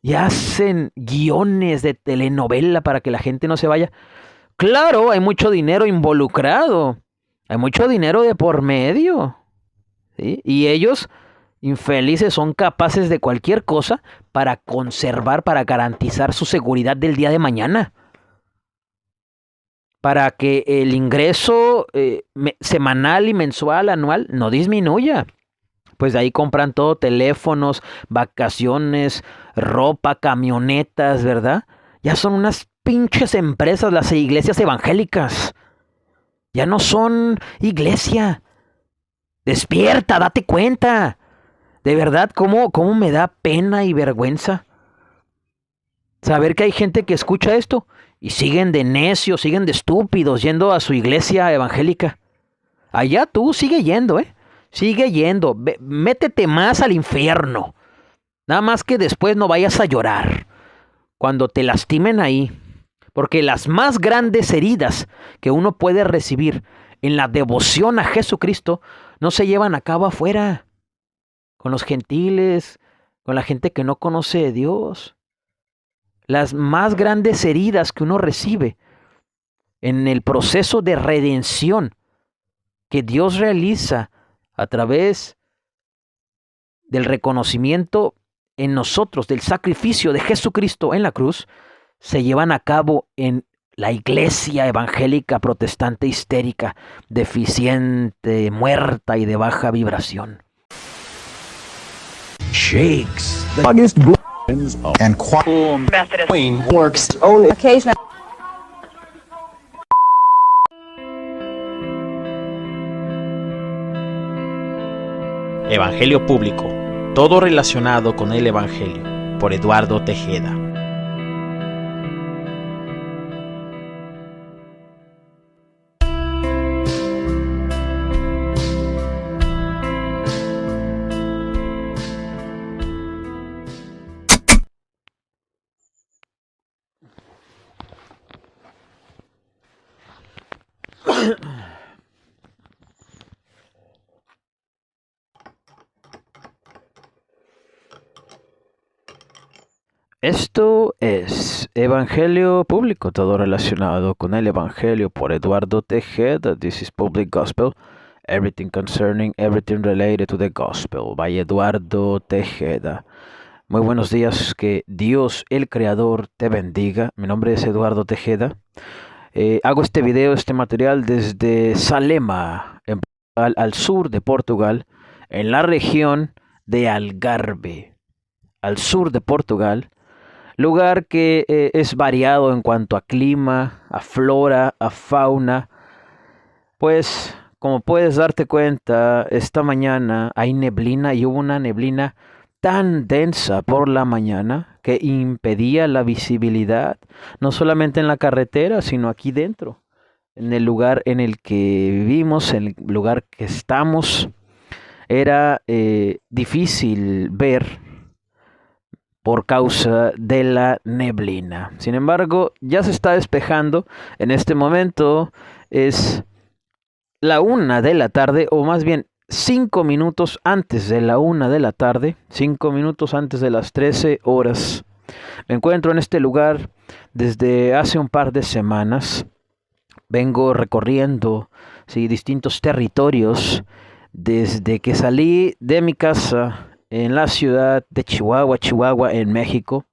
y hacen guiones de telenovela para que la gente no se vaya. Claro, hay mucho dinero involucrado, hay mucho dinero de por medio, ¿sí? Y ellos, infelices, son capaces de cualquier cosa para conservar, para garantizar su seguridad del día de mañana, para que el ingreso semanal y mensual, anual, no disminuya. Pues de ahí compran todo, teléfonos, vacaciones, ropa, camionetas, ¿verdad? Ya son unas pinches empresas las iglesias evangélicas. Ya no son iglesia. Despierta, date cuenta. De verdad, ¿cómo me da pena y vergüenza saber que hay gente que escucha esto y siguen de necios, siguen de estúpidos yendo a su iglesia evangélica? Allá tú sigue yendo, ¿eh? Sigue yendo. Métete más al infierno. Nada más que después no vayas a llorar cuando te lastimen ahí. Porque las más grandes heridas que uno puede recibir en la devoción a Jesucristo no se llevan a cabo afuera, con los gentiles, con la gente que no conoce de Dios. Las más grandes heridas que uno recibe en el proceso de redención que Dios realiza a través del reconocimiento en nosotros del sacrificio de Jesucristo en la cruz, se llevan a cabo en la iglesia evangélica protestante histérica, deficiente, muerta y de baja vibración. Shakes the biggest blends of and queen works only occasionally. Evangelio Público, todo relacionado con el Evangelio, por Eduardo Tejeda. Esto es Evangelio Público, todo relacionado con el Evangelio por Eduardo Tejeda. This is Public Gospel, everything concerning, everything related to the Gospel, by Eduardo Tejeda. Muy buenos días, que Dios el Creador te bendiga. Mi nombre es Eduardo Tejeda. Hago este video, este material desde Salema, en Portugal, al sur de Portugal, en la región de Algarve, al sur de Portugal. Lugar que es variado en cuanto a clima, a flora, a fauna. Pues, como puedes darte cuenta, esta mañana hay neblina y hubo una neblina tan densa por la mañana que impedía la visibilidad, no solamente en la carretera, sino aquí dentro, en el lugar en el que vivimos, en el lugar que estamos. Era difícil ver por causa de la neblina. Sin embargo, ya se está despejando. En este momento es la 1 de la tarde, o más bien 5 minutos antes de la 1 de la tarde, 5 minutos antes de las 13 horas. Me encuentro en este lugar desde hace un par de semanas. Vengo recorriendo, sí, distintos territorios desde que salí de mi casa en la ciudad de Chihuahua, en México,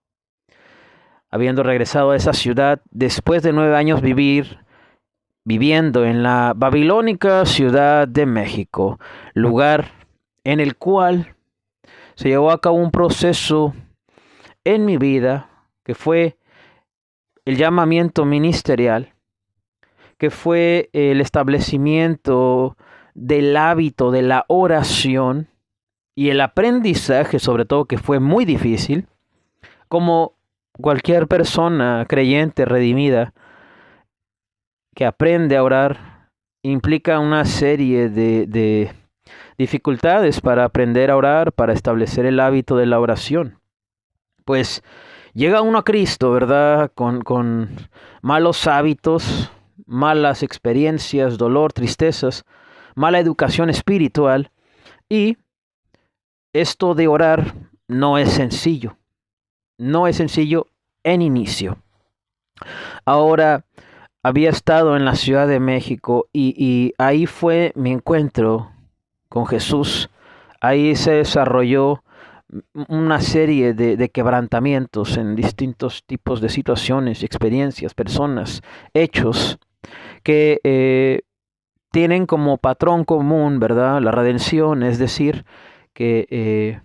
habiendo regresado a esa ciudad después de 9 años viviendo en la babilónica Ciudad de México, lugar en el cual se llevó a cabo un proceso en mi vida que fue el llamamiento ministerial, que fue el establecimiento del hábito de la oración y el aprendizaje, sobre todo, que fue muy difícil. Como cualquier persona creyente, redimida, que aprende a orar, implica una serie de dificultades para aprender a orar, para establecer el hábito de la oración. Pues llega uno a Cristo, ¿verdad? Con malos hábitos, malas experiencias, dolor, tristezas, mala educación espiritual, y esto de orar no es sencillo. no es sencillo en inicio. Ahora, había estado en la Ciudad de México y ahí fue mi encuentro con Jesús. Ahí se desarrolló una serie de quebrantamientos en distintos tipos de situaciones, experiencias, personas, hechos que tienen como patrón común, ¿verdad? La redención, es decir, que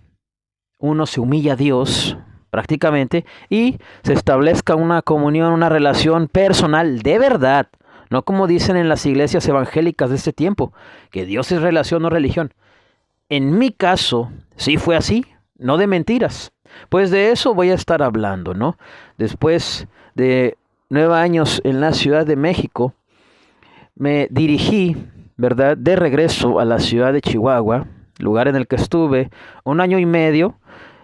uno se humilla a Dios prácticamente y se establezca una comunión, una relación personal de verdad, no como dicen en las iglesias evangélicas de este tiempo, que Dios es relación, no religión. En mi caso, sí fue así, no de mentiras. Pues de eso voy a estar hablando, ¿no? Después de 9 años en la Ciudad de México, me dirigí, ¿verdad?, de regreso a la ciudad de Chihuahua, lugar en el que estuve 1 año y medio.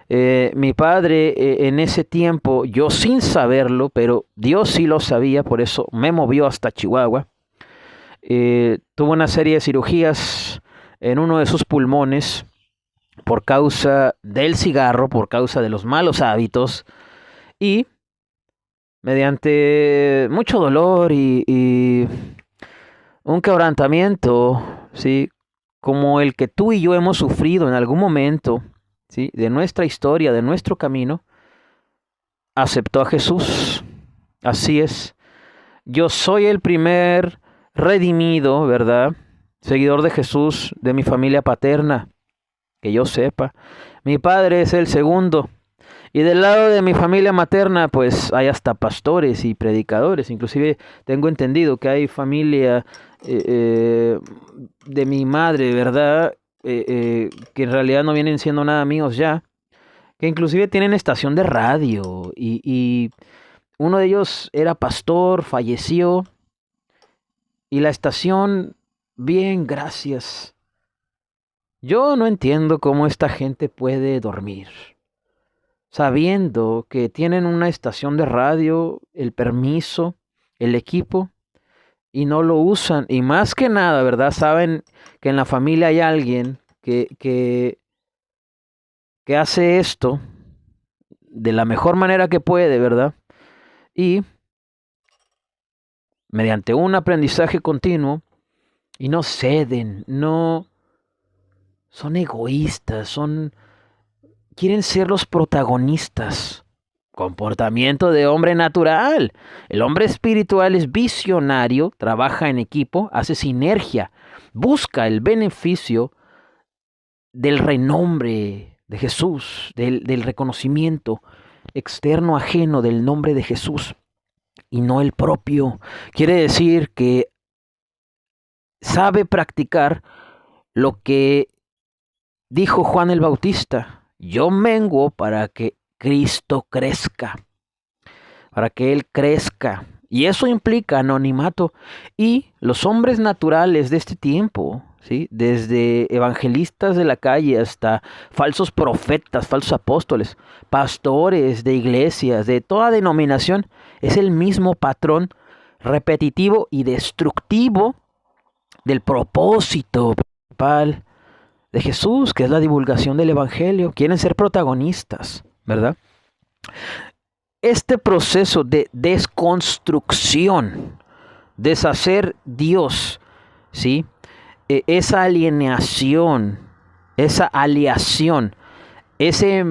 Mi padre en ese tiempo, yo sin saberlo, pero Dios sí lo sabía, por eso me movió hasta Chihuahua. Tuvo una serie de cirugías en uno de sus pulmones por causa del cigarro, por causa de los malos hábitos y mediante mucho dolor y un quebrantamiento, ¿sí?, como el que tú y yo hemos sufrido en algún momento, ¿sí?, de nuestra historia, de nuestro camino, aceptó a Jesús. Así es. Yo soy el primer redimido, ¿verdad?, seguidor de Jesús de mi familia paterna, que yo sepa. Mi padre es el segundo. Y del lado de mi familia materna, pues hay hasta pastores y predicadores. Inclusive tengo entendido que hay familia de mi madre, ¿verdad? Que en realidad no vienen siendo nada míos ya. Que inclusive tienen estación de radio. Y uno de ellos era pastor, falleció. Y la estación, bien, gracias. Yo no entiendo cómo esta gente puede dormir, sabiendo que tienen una estación de radio, el permiso, el equipo, y no lo usan. Y más que nada, ¿verdad? Saben que en la familia hay alguien que hace esto de la mejor manera que puede, ¿verdad? Y mediante un aprendizaje continuo, y no ceden, no son egoístas, quieren ser los protagonistas. Comportamiento de hombre natural. El hombre espiritual es visionario, trabaja en equipo, hace sinergia, busca el beneficio del renombre de Jesús, del reconocimiento externo ajeno del nombre de Jesús y no el propio. Quiere decir que sabe practicar lo que dijo Juan el Bautista: yo menguo para que Cristo crezca, para que Él crezca. Y eso implica anonimato. Y los hombres naturales de este tiempo, ¿sí?, desde evangelistas de la calle hasta falsos profetas, falsos apóstoles, pastores de iglesias, de toda denominación, es el mismo patrón repetitivo y destructivo del propósito principal de Jesús, que es la divulgación del evangelio. Quieren ser protagonistas, ¿verdad? Este proceso de desconstrucción, deshacer Dios, ¿sí?, esa alienación, esa aliación, ese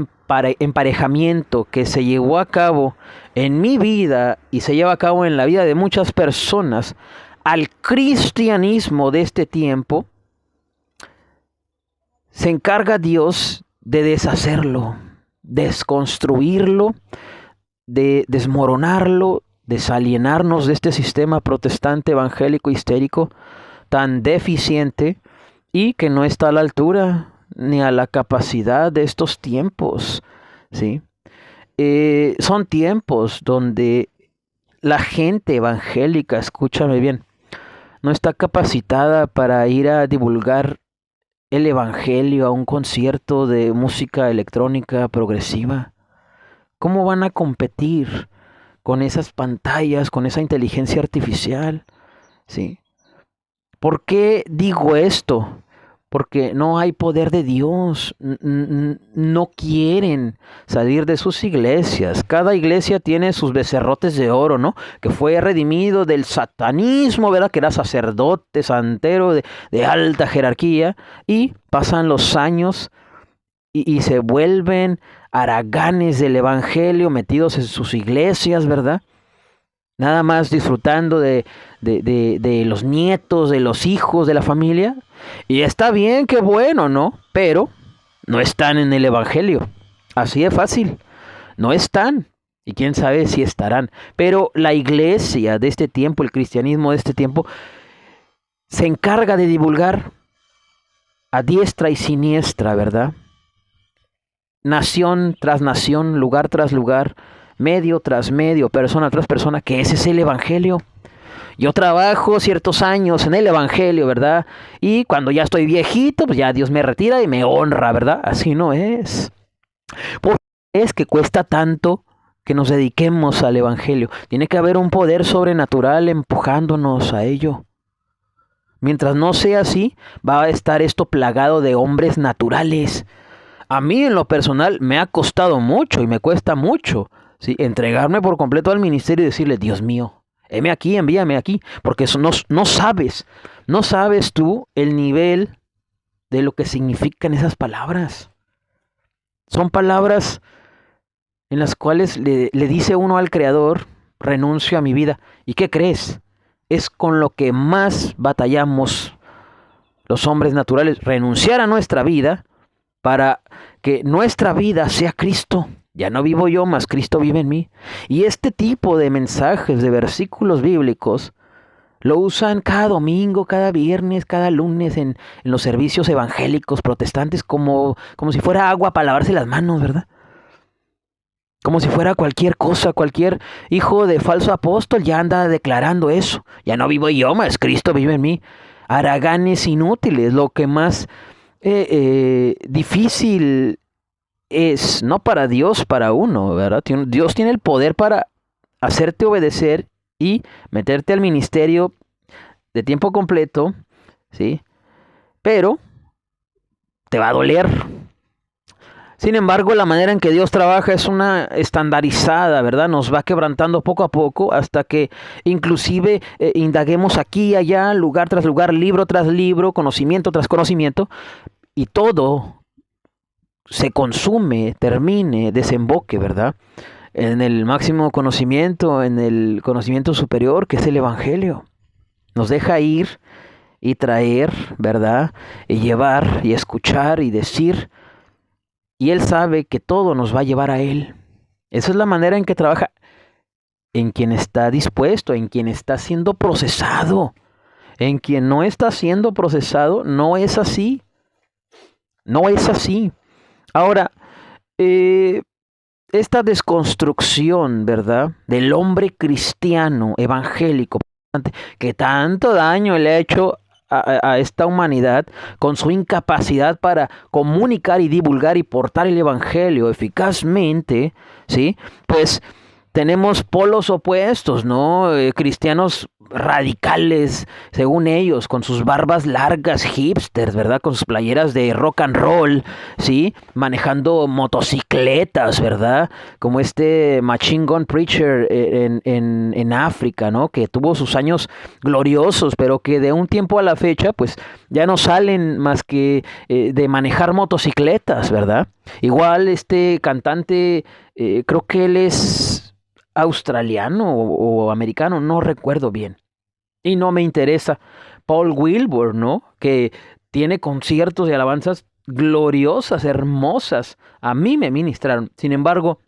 emparejamiento que se llevó a cabo en mi vida y se lleva a cabo en la vida de muchas personas, al cristianismo de este tiempo, se encarga Dios de deshacerlo, desconstruirlo, de desmoronarlo, desalienarnos de este sistema protestante evangélico histérico tan deficiente y que no está a la altura ni a la capacidad de estos tiempos, ¿sí? Son tiempos donde la gente evangélica, escúchame bien, no está capacitada para ir a divulgar el evangelio a un concierto de música electrónica progresiva. ¿Cómo van a competir con esas pantallas, con esa inteligencia artificial? ¿Sí? ¿Por qué digo esto? porque no hay poder de Dios. No quieren salir de sus iglesias. Cada iglesia tiene sus becerrotes de oro, ¿no? Que fue redimido del satanismo, ¿verdad? Que era sacerdote, santero de alta jerarquía. Y pasan los años y se vuelven haraganes del evangelio, metidos en sus iglesias, ¿verdad? Nada más disfrutando de los nietos, de los hijos de la familia. Y está bien, qué bueno, ¿no? Pero no están en el evangelio. Así de fácil. No están. Y quién sabe si estarán. Pero la iglesia de este tiempo, el cristianismo de este tiempo, se encarga de divulgar a diestra y siniestra, ¿verdad? Nación tras nación, lugar tras lugar, medio tras medio, persona tras persona, que ese es el evangelio. Yo trabajo ciertos años en el evangelio, ¿verdad? Y cuando ya estoy viejito, pues ya Dios me retira y me honra, ¿verdad? Así no es. ¿Por qué es que cuesta tanto que nos dediquemos al evangelio? Tiene que haber un poder sobrenatural empujándonos a ello. Mientras no sea así, va a estar esto plagado de hombres naturales. A mí en lo personal me ha costado mucho y me cuesta mucho, ¿sí? Entregarme por completo al ministerio y decirle, Dios mío, heme aquí, envíame aquí, porque eso no sabes tú el nivel de lo que significan esas palabras. Son palabras en las cuales le dice uno al Creador, renuncio a mi vida. ¿Y qué crees? Es con lo que más batallamos los hombres naturales, renunciar a nuestra vida para que nuestra vida sea Cristo. Ya no vivo yo, mas Cristo vive en mí. Y este tipo de mensajes, de versículos bíblicos, lo usan cada domingo, cada viernes, cada lunes en los servicios evangélicos protestantes como si fuera agua para lavarse las manos, ¿verdad? Como si fuera cualquier cosa, cualquier hijo de falso apóstol ya anda declarando eso. Ya no vivo yo, mas Cristo vive en mí. Haraganes inútiles, lo que más difícil es, no para Dios, para uno, ¿verdad? Dios tiene el poder para hacerte obedecer y meterte al ministerio de tiempo completo, ¿sí? Pero te va a doler. Sin embargo, la manera en que Dios trabaja es una estandarizada, ¿verdad? Nos va quebrantando poco a poco hasta que inclusive indaguemos aquí y allá, lugar tras lugar, libro tras libro, conocimiento tras conocimiento, y todo se consume, termine, desemboque, ¿verdad? En el máximo conocimiento, en el conocimiento superior, que es el evangelio. Nos deja ir y traer, ¿verdad? Y llevar y escuchar y decir. Y Él sabe que todo nos va a llevar a Él. Esa es la manera en que trabaja, en quien está dispuesto, en quien está siendo procesado. En quien no está siendo procesado, no es así. No es así. Ahora, esta desconstrucción, ¿verdad?, del hombre cristiano, evangélico, que tanto daño le ha hecho a esta humanidad con su incapacidad para comunicar y divulgar y portar el evangelio eficazmente, ¿sí? Pues tenemos polos opuestos, ¿no? Cristianos radicales, según ellos, con sus barbas largas, hipsters, ¿verdad? Con sus playeras de rock and roll, ¿sí? Manejando motocicletas, ¿verdad? Como este Machine Gun Preacher en África, ¿no? Que tuvo sus años gloriosos, pero que de un tiempo a la fecha, pues ya no salen más que de manejar motocicletas, ¿verdad? Igual este cantante, creo que él es australiano o americano, no recuerdo bien. Y no me interesa. Paul Wilbur, ¿no? Que tiene conciertos de alabanzas gloriosas, hermosas. A mí me ministraron. Sin embargo,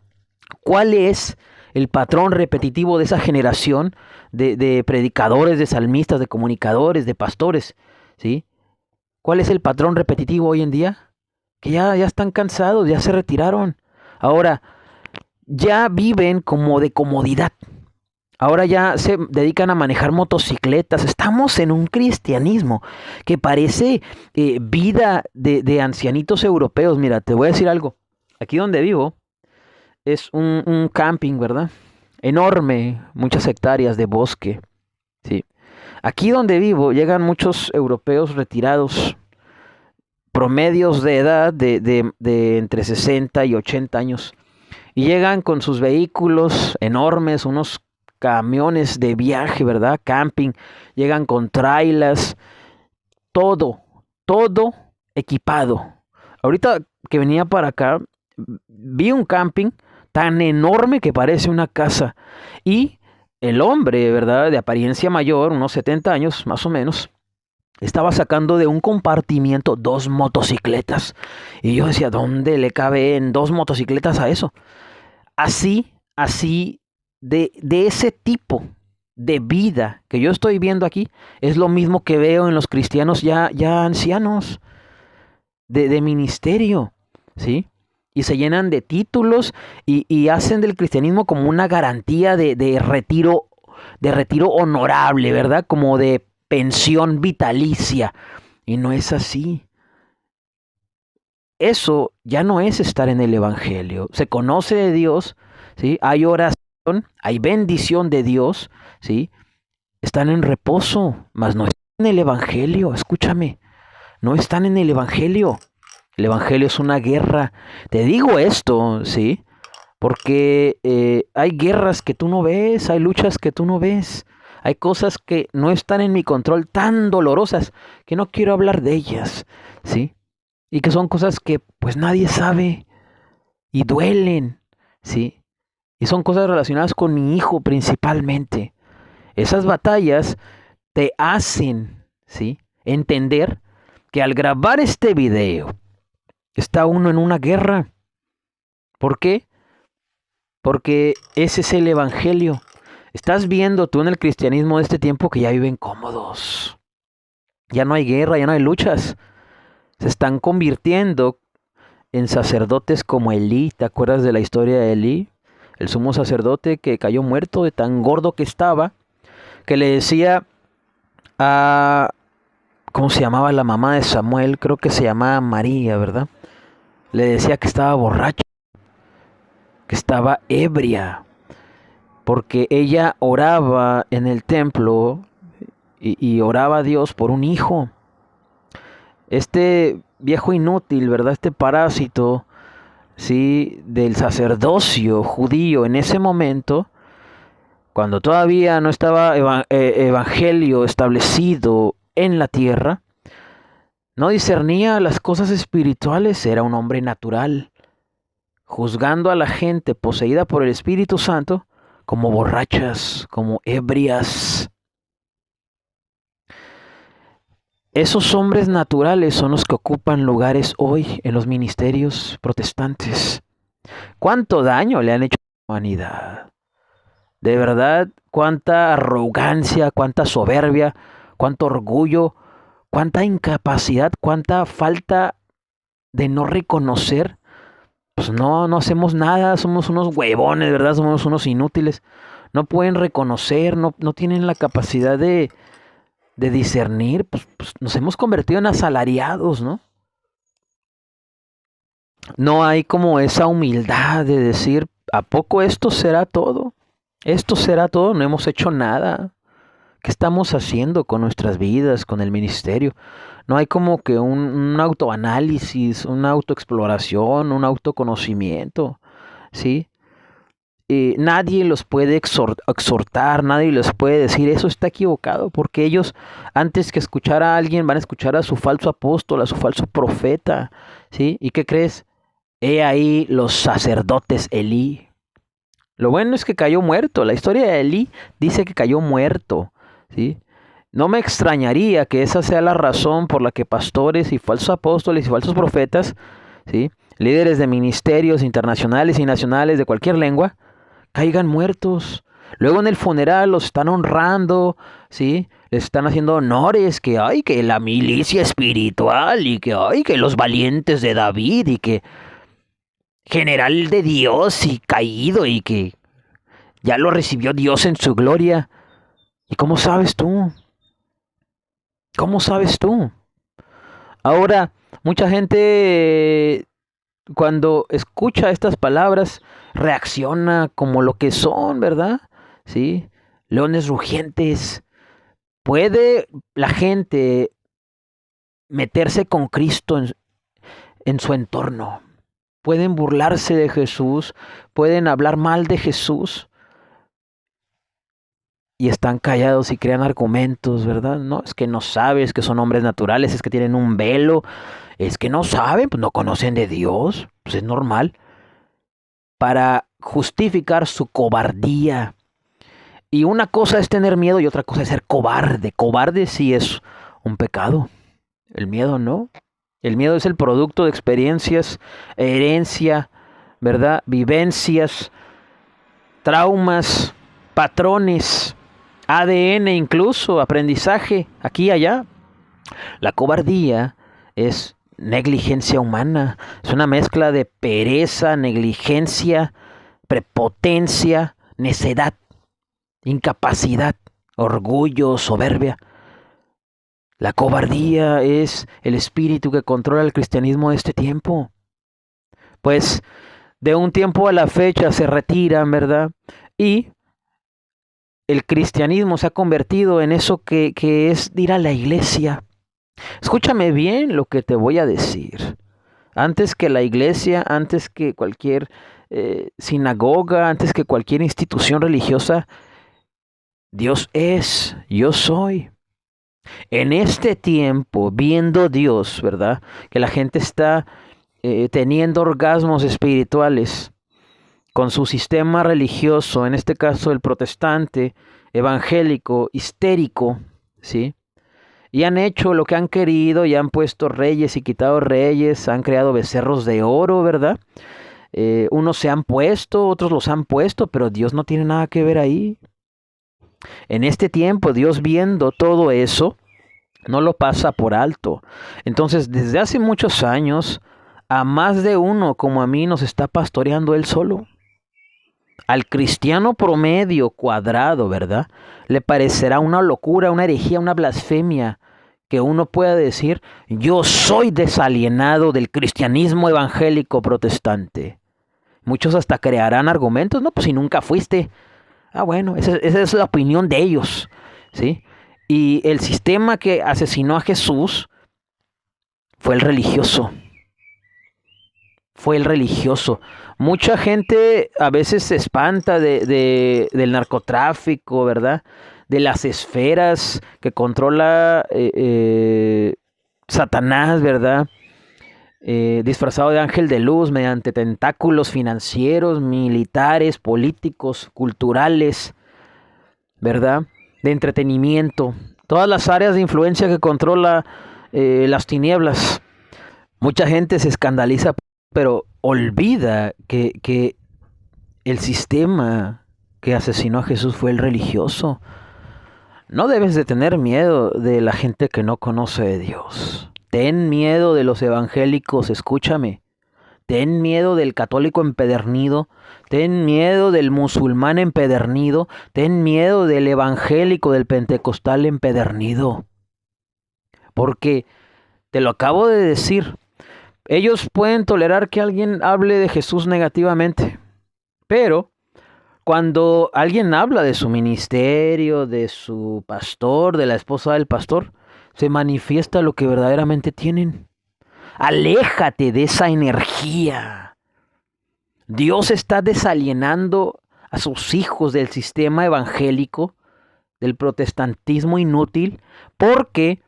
¿cuál es el patrón repetitivo de esa generación de predicadores, de salmistas, de comunicadores, de pastores? ¿Sí? ¿Cuál es el patrón repetitivo hoy en día? Que ya están cansados, ya se retiraron. Ahora, ya viven como de comodidad. Ahora ya se dedican a manejar motocicletas. Estamos en un cristianismo que parece vida de ancianitos europeos. Mira, te voy a decir algo. Aquí donde vivo es un camping, ¿verdad? Enorme, muchas hectáreas de bosque. Sí. Aquí donde vivo llegan muchos europeos retirados promedios de edad de entre 60 y 80 años. Y llegan con sus vehículos enormes, unos camiones de viaje, ¿verdad? Camping. Llegan con trailers, todo equipado. Ahorita que venía para acá, vi un camping tan enorme que parece una casa. Y el hombre, ¿verdad? De apariencia mayor, unos 70 años más o menos, estaba sacando de un compartimiento 2 motocicletas. Y yo decía, ¿dónde le caben 2 motocicletas a eso? Así, de ese tipo de vida que yo estoy viendo aquí, es lo mismo que veo en los cristianos ya ancianos, de ministerio, ¿sí? Y se llenan de títulos y hacen del cristianismo como una garantía de retiro honorable, ¿verdad? Como de pensión vitalicia. Y no es así. Eso ya no es estar en el Evangelio. Se conoce de Dios, ¿sí? Hay oración, hay bendición de Dios, ¿sí? Están en reposo, mas no están en el Evangelio. Escúchame, no están en el Evangelio. El Evangelio es una guerra. Te digo esto, ¿sí? Porque hay guerras que tú no ves, hay luchas que tú no ves. Hay cosas que no están en mi control, tan dolorosas, que no quiero hablar de ellas, ¿sí? Y que son cosas que pues nadie sabe y duelen, ¿sí? Y son cosas relacionadas con mi hijo principalmente. Esas batallas te hacen, ¿sí?, entender que al grabar este video está uno en una guerra. ¿Por qué? Porque ese es el Evangelio. Estás viendo tú en el cristianismo de este tiempo que ya viven cómodos. Ya no hay guerra, ya no hay luchas. Se están convirtiendo en sacerdotes como Elí. ¿Te acuerdas de la historia de Elí? El sumo sacerdote que cayó muerto de tan gordo que estaba, que le decía a... ¿Cómo se llamaba la mamá de Samuel? Creo que se llamaba María, ¿verdad? Le decía que estaba borracha, que estaba ebria, porque ella oraba en el templo y oraba a Dios por un hijo. Este viejo inútil, ¿verdad? Este parásito, ¿sí?, del sacerdocio judío en ese momento, cuando todavía no estaba evangelio establecido en la tierra, no discernía las cosas espirituales, era un hombre natural, juzgando a la gente poseída por el Espíritu Santo como borrachas, como ebrias. Esos hombres naturales son los que ocupan lugares hoy en los ministerios protestantes. ¿Cuánto daño le han hecho a la humanidad? De verdad, cuánta arrogancia, cuánta soberbia, cuánto orgullo, cuánta incapacidad, cuánta falta de no reconocer. Pues no hacemos nada, somos unos huevones, ¿verdad? Somos unos inútiles. No pueden reconocer, no tienen la capacidad de discernir. Pues nos hemos convertido en asalariados, ¿no? No hay como esa humildad de decir, ¿a poco esto será todo? Esto será todo, no hemos hecho nada. ¿Qué estamos haciendo con nuestras vidas, con el ministerio? No hay como que un autoanálisis, una autoexploración, un autoconocimiento, ¿sí? Nadie los puede exhortar, nadie les puede decir, eso está equivocado, porque ellos, antes que escuchar a alguien, van a escuchar a su falso apóstol, a su falso profeta, ¿sí? ¿Y qué crees? He ahí los sacerdotes Elí. Lo bueno es que cayó muerto. La historia de Elí dice que cayó muerto, ¿sí? No me extrañaría que esa sea la razón por la que pastores y falsos apóstoles y falsos profetas, ¿sí?, líderes de ministerios internacionales y nacionales de cualquier lengua, caigan muertos. Luego en el funeral los están honrando, ¿sí? Les están haciendo honores, que ay, que la milicia espiritual, y que ay, que los valientes de David, y que general de Dios y caído, y que ya lo recibió Dios en su gloria. ¿Y cómo sabes tú? ¿Cómo sabes tú? Ahora, mucha gente cuando escucha estas palabras reacciona como lo que son, ¿verdad? ¿Sí? Leones rugientes. ¿Puede la gente meterse con Cristo en su entorno. Pueden burlarse de Jesús, pueden hablar mal de Jesús y están callados y crean argumentos, ¿verdad? No, es que no sabes que son hombres naturales, es que tienen un velo, es que no saben, pues no conocen de Dios, pues es normal. Para justificar su cobardía. Y una cosa es tener miedo y otra cosa es ser cobarde. Cobarde sí es un pecado. El miedo no. El miedo es el producto de experiencias, herencia, ¿verdad? Vivencias, traumas, patrones, ADN incluso, aprendizaje, aquí y allá. La cobardía es negligencia humana, es una mezcla de pereza, negligencia, prepotencia, necedad, incapacidad, orgullo, soberbia. La cobardía es el espíritu que controla el cristianismo de este tiempo. Pues de un tiempo a la fecha se retiran, ¿verdad? Y el cristianismo se ha convertido en eso que es ir a la iglesia. Escúchame bien lo que te voy a decir. Antes que la iglesia, antes que cualquier sinagoga, antes que cualquier institución religiosa, Dios es, yo soy. En este tiempo, viendo Dios, ¿verdad? Que la gente está teniendo orgasmos espirituales con su sistema religioso, en este caso el protestante, evangélico, histérico, ¿sí? Y han hecho lo que han querido, y han puesto reyes y quitado reyes, han creado becerros de oro, ¿verdad? Unos se han puesto, otros los han puesto, pero Dios no tiene nada que ver ahí. En este tiempo, Dios viendo todo eso, no lo pasa por alto. Entonces, desde hace muchos años, a más de uno como a mí nos está pastoreando Él solo. Al cristiano promedio cuadrado, ¿verdad? Le parecerá una locura, una herejía, una blasfemia que uno pueda decir, yo soy desalienado del cristianismo evangélico protestante. Muchos hasta crearán argumentos, no, pues si nunca fuiste. Ah, bueno, esa es la opinión de ellos, ¿sí? Y el sistema que asesinó a Jesús fue el religioso. Fue el religioso. Mucha gente a veces se espanta del narcotráfico, ¿verdad? De las esferas que controla Satanás, ¿verdad? Disfrazado de ángel de luz mediante tentáculos financieros, militares, políticos, culturales, ¿verdad? De entretenimiento. Todas las áreas de influencia que controla las tinieblas. Mucha gente se escandaliza, pero olvida que el sistema que asesinó a Jesús fue el religioso. No debes de tener miedo de la gente que no conoce de Dios. Ten miedo de los evangélicos, escúchame. Ten miedo del católico empedernido. Ten miedo del musulmán empedernido. Ten miedo del evangélico, del pentecostal empedernido. Porque, te lo acabo de decir, ellos pueden tolerar que alguien hable de Jesús negativamente, pero cuando alguien habla de su ministerio, de su pastor, de la esposa del pastor, se manifiesta lo que verdaderamente tienen. Aléjate de esa energía. Dios está desalienando a sus hijos del sistema evangélico, del protestantismo inútil, porque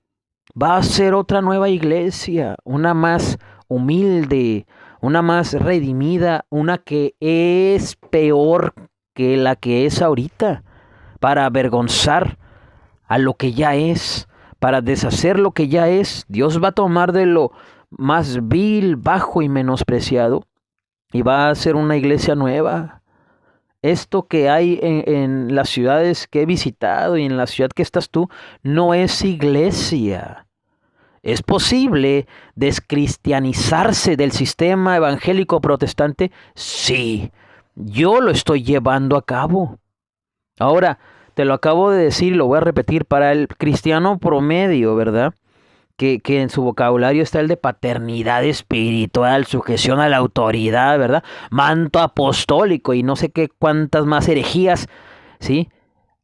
va a ser otra nueva iglesia, una más humilde, una más redimida, una que es peor que la que es ahorita, para avergonzar a lo que ya es, para deshacer lo que ya es. Dios va a tomar de lo más vil, bajo y menospreciado y va a hacer una iglesia nueva. Esto que hay en las ciudades que he visitado y en la ciudad que estás tú, no es iglesia. ¿Es posible descristianizarse del sistema evangélico protestante? Sí, yo lo estoy llevando a cabo. Ahora, te lo acabo de decir y lo voy a repetir, para el cristiano promedio, ¿verdad? Que en su vocabulario está el de paternidad espiritual, sujeción a la autoridad, ¿verdad? Manto apostólico y no sé qué cuántas más herejías, ¿sí?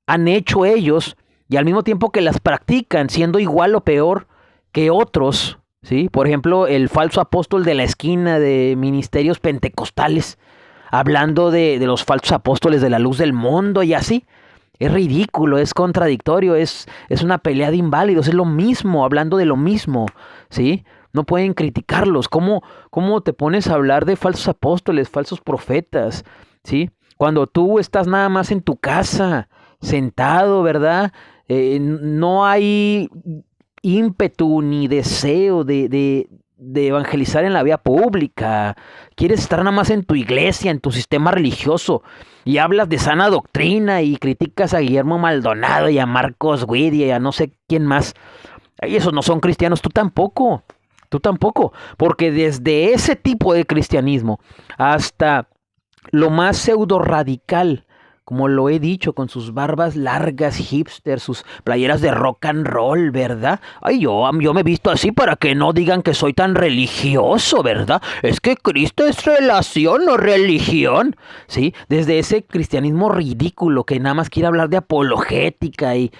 Han hecho ellos y al mismo tiempo que las practican, siendo igual o peor que otros ¿sí? Por ejemplo, el falso apóstol de la esquina de ministerios pentecostales, hablando de los falsos apóstoles de la luz del mundo y así. Es ridículo, es contradictorio, es una pelea de inválidos, es lo mismo, hablando de lo mismo, ¿sí? No pueden criticarlos. ¿Cómo te pones a hablar de falsos apóstoles, falsos profetas, ¿sí? Cuando tú estás nada más en tu casa, sentado, ¿verdad? No hay ímpetu ni deseo de evangelizar en la vía pública. Quieres estar nada más en tu iglesia, en tu sistema religioso, y hablas de sana doctrina y criticas a Guillermo Maldonado y a Marcos Witt y a no sé quién más. Ay, esos no son cristianos, tú tampoco, porque desde ese tipo de cristianismo hasta lo más pseudo radical, como lo he dicho, con sus barbas largas, hipster, sus playeras de rock and roll, ¿verdad? Ay, yo me he visto así para que no digan que soy tan religioso, ¿verdad? Es que Cristo es relación, no religión, ¿sí? Desde ese cristianismo ridículo que nada más quiere hablar de apologética y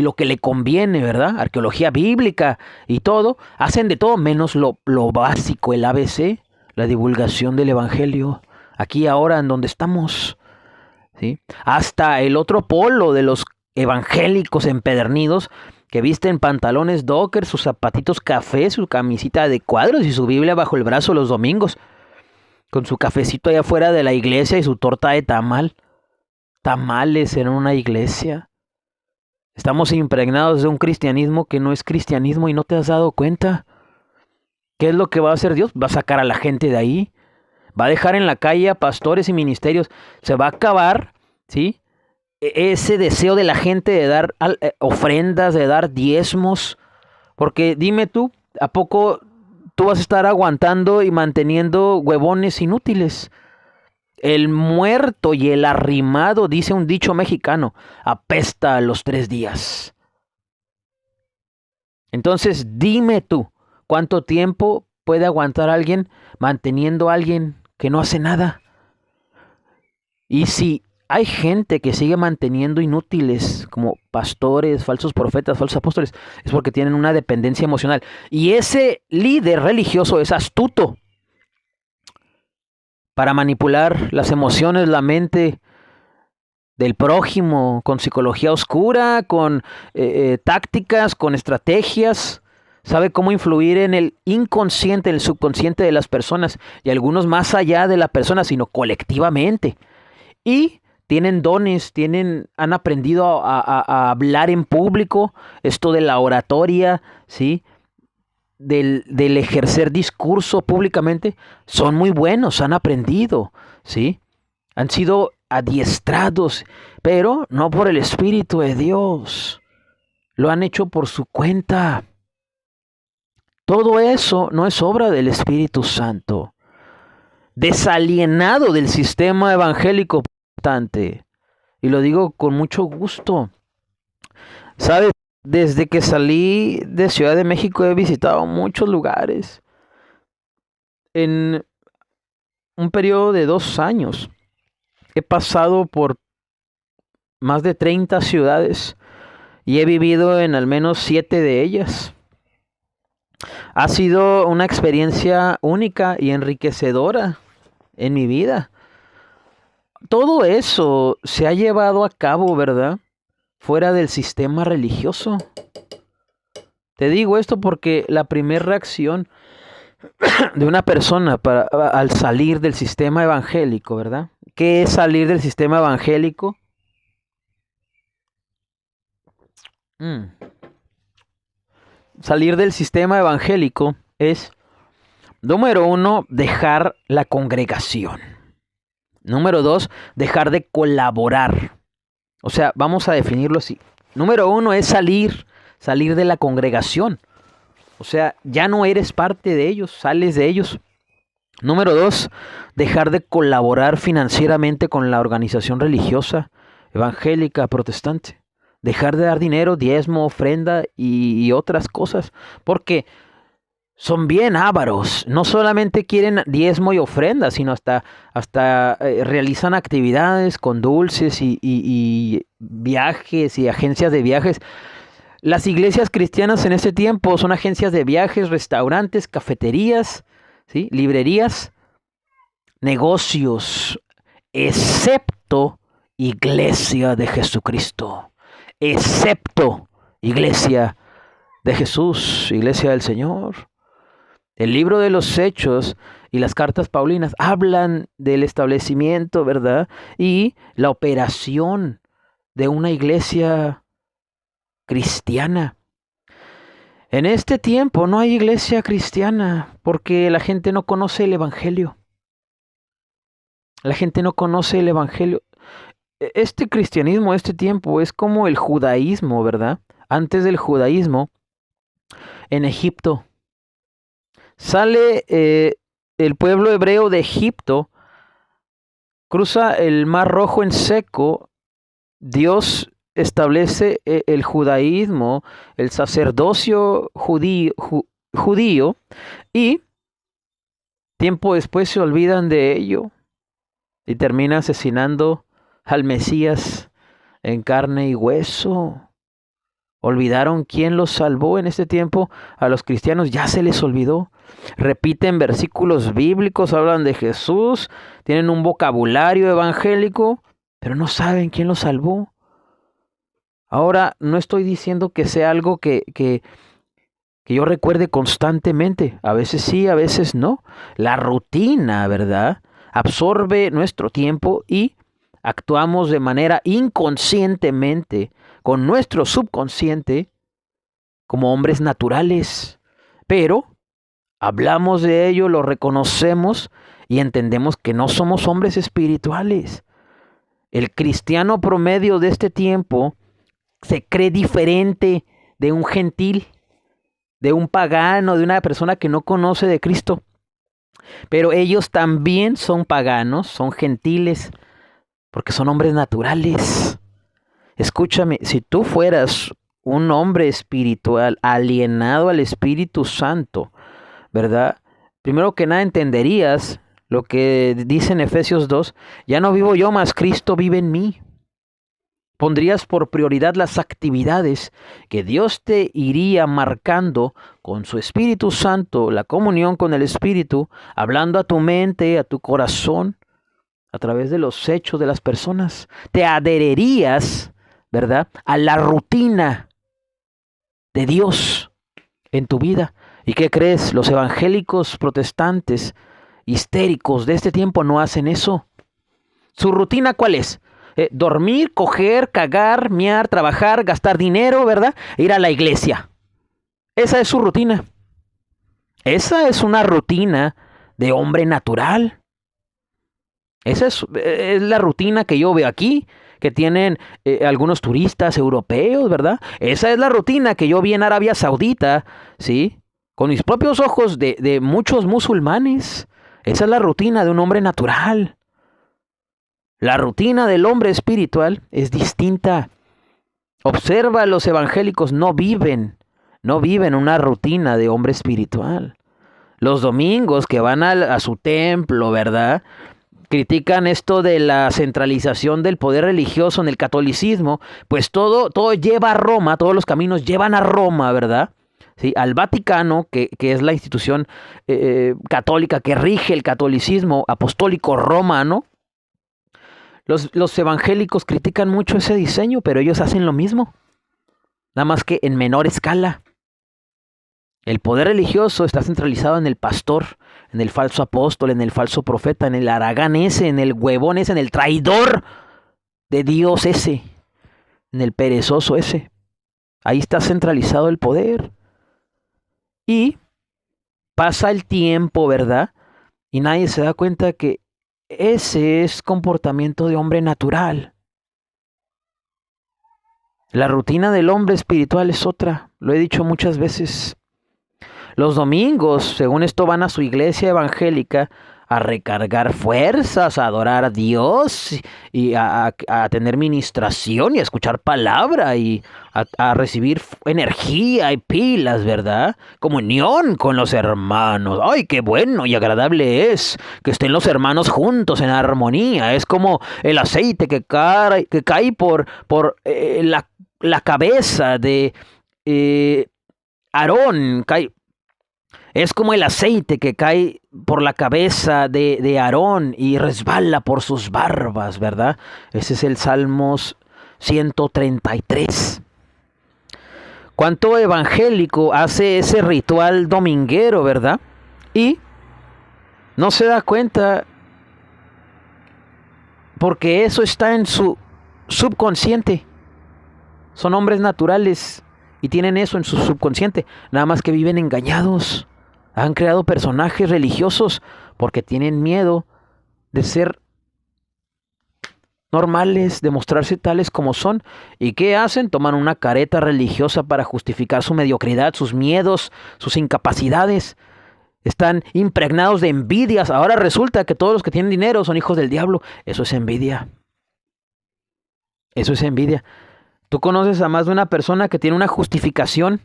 lo que le conviene, ¿verdad? Arqueología bíblica y todo. Hacen de todo menos lo básico, el ABC, la divulgación del evangelio. Aquí ahora en donde estamos, ¿sí? Hasta el otro polo de los evangélicos empedernidos que visten pantalones docker, sus zapatitos café, su camisita de cuadros y su Biblia bajo el brazo los domingos, con su cafecito allá afuera de la iglesia y su torta de tamal. Tamales en una iglesia. Estamos impregnados de un cristianismo que no es cristianismo y no te has dado cuenta. ¿Qué es lo que va a hacer Dios? Va a sacar a la gente de ahí. Va a dejar en la calle a pastores y ministerios. Se va a acabar, ¿sí? Ese deseo de la gente de dar ofrendas, de dar diezmos. Porque dime tú, ¿a poco tú vas a estar aguantando y manteniendo huevones inútiles? El muerto y el arrimado, dice un dicho mexicano, apesta a los 3 días. Entonces dime tú, ¿cuánto tiempo puede aguantar alguien manteniendo a alguien que no hace nada? Y si hay gente que sigue manteniendo inútiles como pastores, falsos profetas, falsos apóstoles, es porque tienen una dependencia emocional. Y ese líder religioso es astuto para manipular las emociones, la mente del prójimo, con psicología oscura, con tácticas, con estrategias. Sabe cómo influir en el inconsciente, en el subconsciente de las personas, y algunos más allá de la persona, sino colectivamente. Y tienen dones, han aprendido a hablar en público, esto de la oratoria, ¿sí? Del ejercer discurso públicamente, son muy buenos, han aprendido, ¿sí? Han sido adiestrados, pero no por el Espíritu de Dios. Lo han hecho por su cuenta. Todo eso no es obra del Espíritu Santo. Desalienado del sistema evangélico protestante. Y lo digo con mucho gusto. ¿Sabes? Desde que salí de Ciudad de México he visitado muchos lugares. En un periodo de 2 años he pasado por más de 30 ciudades y he vivido en al menos 7 de ellas. Ha sido una experiencia única y enriquecedora en mi vida. Todo eso se ha llevado a cabo, ¿verdad? Fuera del sistema religioso. Te digo esto porque la primera reacción de una persona al salir del sistema evangélico, ¿verdad? ¿Qué es salir del sistema evangélico? Salir del sistema evangélico es, número 1, dejar la congregación. Número 2, dejar de colaborar. O sea, vamos a definirlo así. Número 1 es salir de la congregación. O sea, ya no eres parte de ellos, sales de ellos. Número 2, dejar de colaborar financieramente con la organización religiosa, evangélica, protestante. Dejar de dar dinero, diezmo, ofrenda y otras cosas. Porque son bien ávaros. No solamente quieren diezmo y ofrenda, sino hasta realizan actividades con dulces y viajes y agencias de viajes. Las iglesias cristianas en este tiempo son agencias de viajes, restaurantes, cafeterías, ¿sí? Librerías, negocios, excepto Iglesia de Jesucristo, excepto Iglesia de Jesús, Iglesia del Señor. El libro de los Hechos y las cartas paulinas hablan del establecimiento, ¿verdad? Y la operación de una iglesia cristiana. En este tiempo no hay iglesia cristiana porque la gente no conoce el Evangelio. La gente no conoce el Evangelio. Este cristianismo, este tiempo, es como el judaísmo, ¿verdad? Antes del judaísmo, en Egipto, sale el pueblo hebreo de Egipto, cruza el Mar Rojo en seco, Dios establece el judaísmo, el sacerdocio judío, y tiempo después se olvidan de ello y termina asesinando al Mesías en carne y hueso. Olvidaron quién los salvó en este tiempo. A los cristianos ya se les olvidó. Repiten versículos bíblicos, hablan de Jesús, tienen un vocabulario evangélico, pero no saben quién los salvó. Ahora, no estoy diciendo que sea algo que yo recuerde constantemente. A veces sí, a veces no. La rutina, ¿verdad?, absorbe nuestro tiempo y actuamos de manera inconscientemente con nuestro subconsciente como hombres naturales. Pero hablamos de ello, lo reconocemos y entendemos que no somos hombres espirituales. El cristiano promedio de este tiempo se cree diferente de un gentil, de un pagano, de una persona que no conoce de Cristo. Pero ellos también son paganos, son gentiles, porque son hombres naturales. Escúchame, si tú fueras un hombre espiritual, alienado al Espíritu Santo, ¿verdad? Primero que nada entenderías lo que dice en Efesios 2, ya no vivo yo, mas Cristo vive en mí. Pondrías por prioridad las actividades que Dios te iría marcando con su Espíritu Santo, la comunión con el Espíritu, hablando a tu mente, a tu corazón, a través de los hechos de las personas. Te adherirías, ¿verdad?, a la rutina de Dios en tu vida. ¿Y qué crees? Los evangélicos protestantes histéricos de este tiempo no hacen eso. ¿Su rutina cuál es? Dormir, coger, cagar, mear, trabajar, gastar dinero, ¿verdad? Ir a la iglesia. Esa es su rutina. Esa es una rutina de hombre natural. Esa es la rutina que yo veo aquí, que tienen algunos turistas europeos, ¿verdad? Esa es la rutina que yo vi en Arabia Saudita, ¿sí? Con mis propios ojos de muchos musulmanes. Esa es la rutina de un hombre natural. La rutina del hombre espiritual es distinta. Observa, los evangélicos no viven una rutina de hombre espiritual. Los domingos que van a su templo, ¿verdad?, critican esto de la centralización del poder religioso en el catolicismo, pues todo lleva a Roma, todos los caminos llevan a Roma, ¿verdad? ¿Sí? Al Vaticano, que es la institución católica que rige el catolicismo apostólico romano. Los evangélicos critican mucho ese diseño, pero ellos hacen lo mismo, nada más que en menor escala. El poder religioso está centralizado en el pastor, en el falso apóstol, en el falso profeta, en el haragán ese, en el huevón ese, en el traidor de Dios ese, en el perezoso ese. Ahí está centralizado el poder. Y pasa el tiempo, ¿verdad?, y nadie se da cuenta que ese es comportamiento de hombre natural. La rutina del hombre espiritual es otra, lo he dicho muchas veces. Los domingos, según esto, van a su iglesia evangélica a recargar fuerzas, a adorar a Dios y a tener ministración y a escuchar palabra y a recibir energía y pilas, ¿verdad? Comunión con los hermanos. ¡Ay, qué bueno y agradable es que estén los hermanos juntos en armonía! Es como el aceite que cae por la cabeza de Aarón cae, es como el aceite que cae por la cabeza de Aarón y resbala por sus barbas, ¿verdad? Ese es el Salmos 133. ¿Cuánto evangélico hace ese ritual dominguero, verdad? Y no se da cuenta porque eso está en su subconsciente. Son hombres naturales y tienen eso en su subconsciente. Nada más que viven engañados. Han creado personajes religiosos porque tienen miedo de ser normales, de mostrarse tales como son. ¿Y qué hacen? Toman una careta religiosa para justificar su mediocridad, sus miedos, sus incapacidades. Están impregnados de envidias. Ahora resulta que todos los que tienen dinero son hijos del diablo. Eso es envidia. Eso es envidia. Tú conoces a más de una persona que tiene una justificación,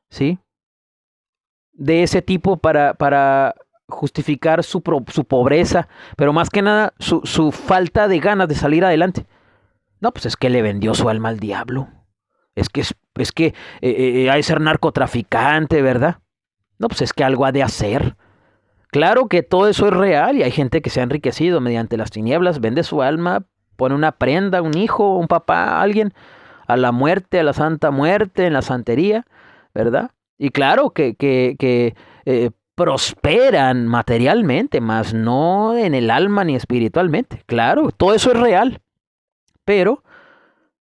¿sí?, de ese tipo para justificar su pobreza, pero más que nada su falta de ganas de salir adelante. No, pues es que le vendió su alma al diablo. Es que ha de ser narcotraficante, ¿verdad? No, pues es que algo ha de hacer. Claro que todo eso es real y hay gente que se ha enriquecido mediante las tinieblas, vende su alma, pone una prenda, un hijo, un papá, alguien, a la muerte, a la santa muerte, en la santería, ¿verdad? Y claro que prosperan materialmente, mas no en el alma ni espiritualmente. Claro, todo eso es real, pero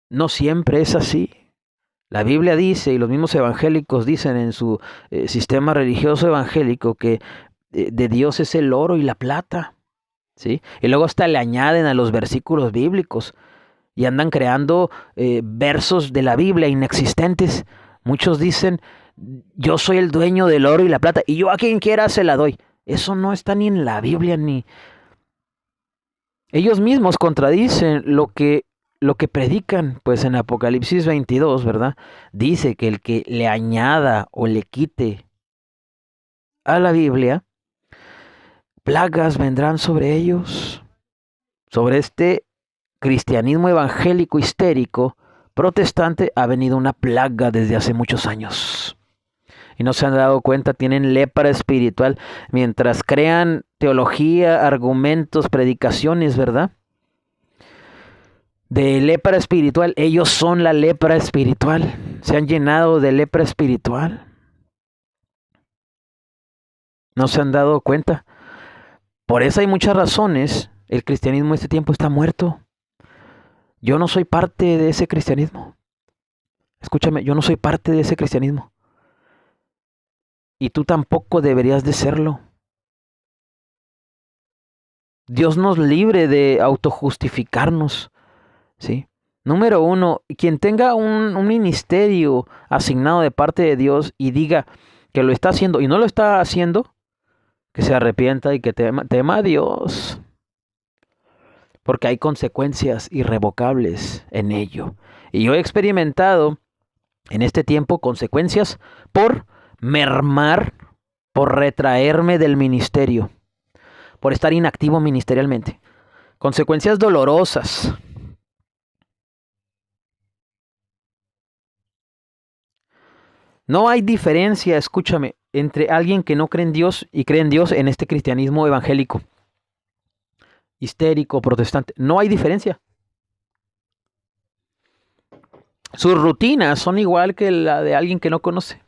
no siempre es así. La Biblia dice, y los mismos evangélicos dicen en su sistema religioso evangélico, que de Dios es el oro y la plata, ¿sí? Y luego hasta le añaden a los versículos bíblicos y andan creando versos de la Biblia inexistentes. Muchos dicen, yo soy el dueño del oro y la plata, y yo a quien quiera se la doy. Eso no está ni en la Biblia, ni... Ellos mismos contradicen lo que predican, pues en Apocalipsis 22, ¿verdad? Dice que el que le añada o le quite a la Biblia, plagas vendrán sobre ellos, sobre este cristianismo evangélico histérico protestante ha venido una plaga desde hace muchos años. Y no se han dado cuenta, tienen lepra espiritual. Mientras crean teología, argumentos, predicaciones, ¿verdad?, de lepra espiritual, ellos son la lepra espiritual. Se han llenado de lepra espiritual. No se han dado cuenta. Por eso hay muchas razones. El cristianismo en este tiempo está muerto. Yo no soy parte de ese cristianismo. Escúchame, yo no soy parte de ese cristianismo. Y tú tampoco deberías de serlo. Dios nos libre de autojustificarnos, ¿sí? Número uno, quien tenga un ministerio asignado de parte de Dios y diga que lo está haciendo y no lo está haciendo, que se arrepienta y que tema a Dios. Porque hay consecuencias irrevocables en ello. Y yo he experimentado en este tiempo consecuencias por mermar, por retraerme del ministerio, por estar inactivo ministerialmente. Consecuencias dolorosas. No hay diferencia, escúchame, entre alguien que no cree en Dios y cree en Dios en este cristianismo evangélico, histérico, protestante. No hay diferencia. Sus rutinas son igual que la de alguien que no conoce.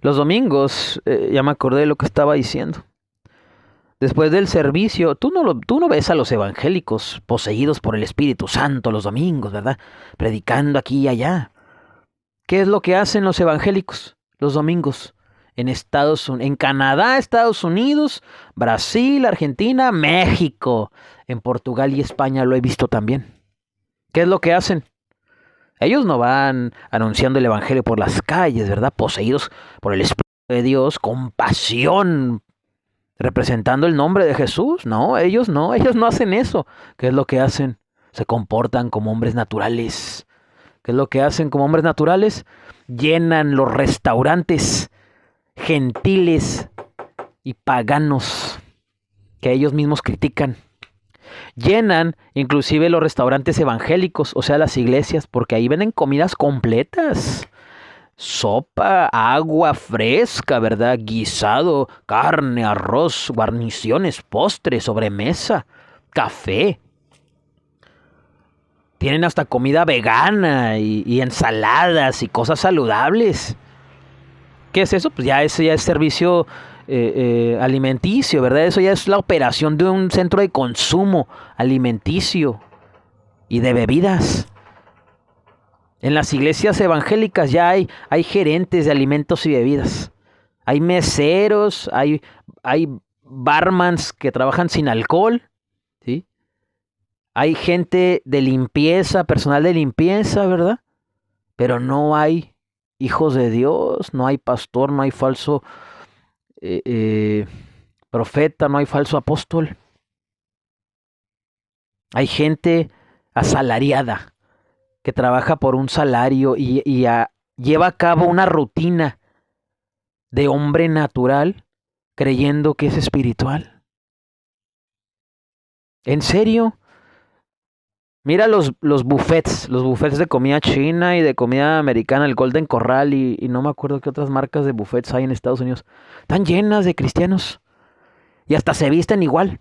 Los domingos, ya me acordé de lo que estaba diciendo. Después del servicio, tú no ves a los evangélicos poseídos por el Espíritu Santo los domingos, ¿verdad? Predicando aquí y allá. ¿Qué es lo que hacen los evangélicos los domingos? En Canadá, Estados Unidos, Brasil, Argentina, México. En Portugal y España lo he visto también. ¿Qué es lo que hacen? Ellos no van anunciando el evangelio por las calles, ¿verdad? Poseídos por el Espíritu de Dios, con pasión, representando el nombre de Jesús. No, ellos no hacen eso. ¿Qué es lo que hacen? Se comportan como hombres naturales. ¿Qué es lo que hacen como hombres naturales? Llenan los restaurantes gentiles y paganos que ellos mismos critican. Llenan inclusive los restaurantes evangélicos, o sea, las iglesias, porque ahí venden comidas completas. sopa, agua fresca, ¿verdad? Guisado, carne, arroz, guarniciones, postres, sobremesa, café. Tienen hasta comida vegana y ensaladas y cosas saludables. ¿Qué es eso? Pues eso ya es servicio alimenticio, ¿verdad? Eso ya es la operación de un centro de consumo alimenticio y de bebidas. En las iglesias evangélicas ya hay gerentes de alimentos y bebidas. Hay meseros, hay barmans que trabajan sin alcohol, ¿sí? Hay gente de limpieza, personal de limpieza, ¿verdad? Pero no hay hijos de Dios, no hay pastor, no hay falso profeta, no hay falso apóstol. Hay gente asalariada que trabaja por un salario y lleva a cabo una rutina de hombre natural creyendo que es espiritual. ¿En serio? Mira los buffets de comida china y de comida americana, el Golden Corral y no me acuerdo qué otras marcas de buffets hay en Estados Unidos. Están llenas de cristianos y hasta se visten igual.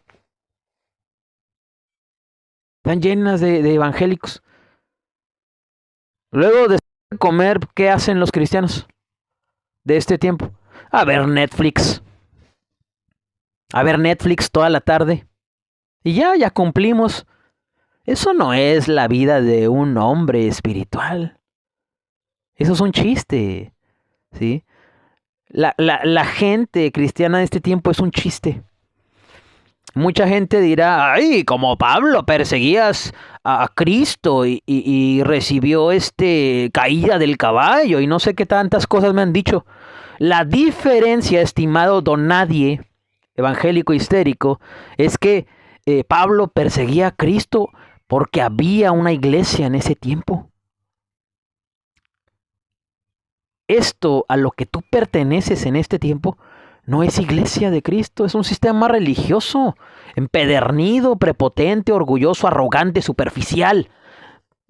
Están llenas de evangélicos. Luego de comer, ¿qué hacen los cristianos de este tiempo? A ver Netflix. A ver Netflix toda la tarde. Y ya cumplimos. Eso no es la vida de un hombre espiritual. Eso es un chiste, ¿sí? La gente cristiana de este tiempo es un chiste. Mucha gente dirá, ay, como Pablo perseguías a Cristo y recibió caída del caballo y no sé qué tantas cosas me han dicho. La diferencia, estimado don nadie, evangélico histérico, es que Pablo perseguía a Cristo porque había una iglesia en ese tiempo. Esto a lo que tú perteneces en este tiempo no es iglesia de Cristo, es un sistema religioso, empedernido, prepotente, orgulloso, arrogante, superficial,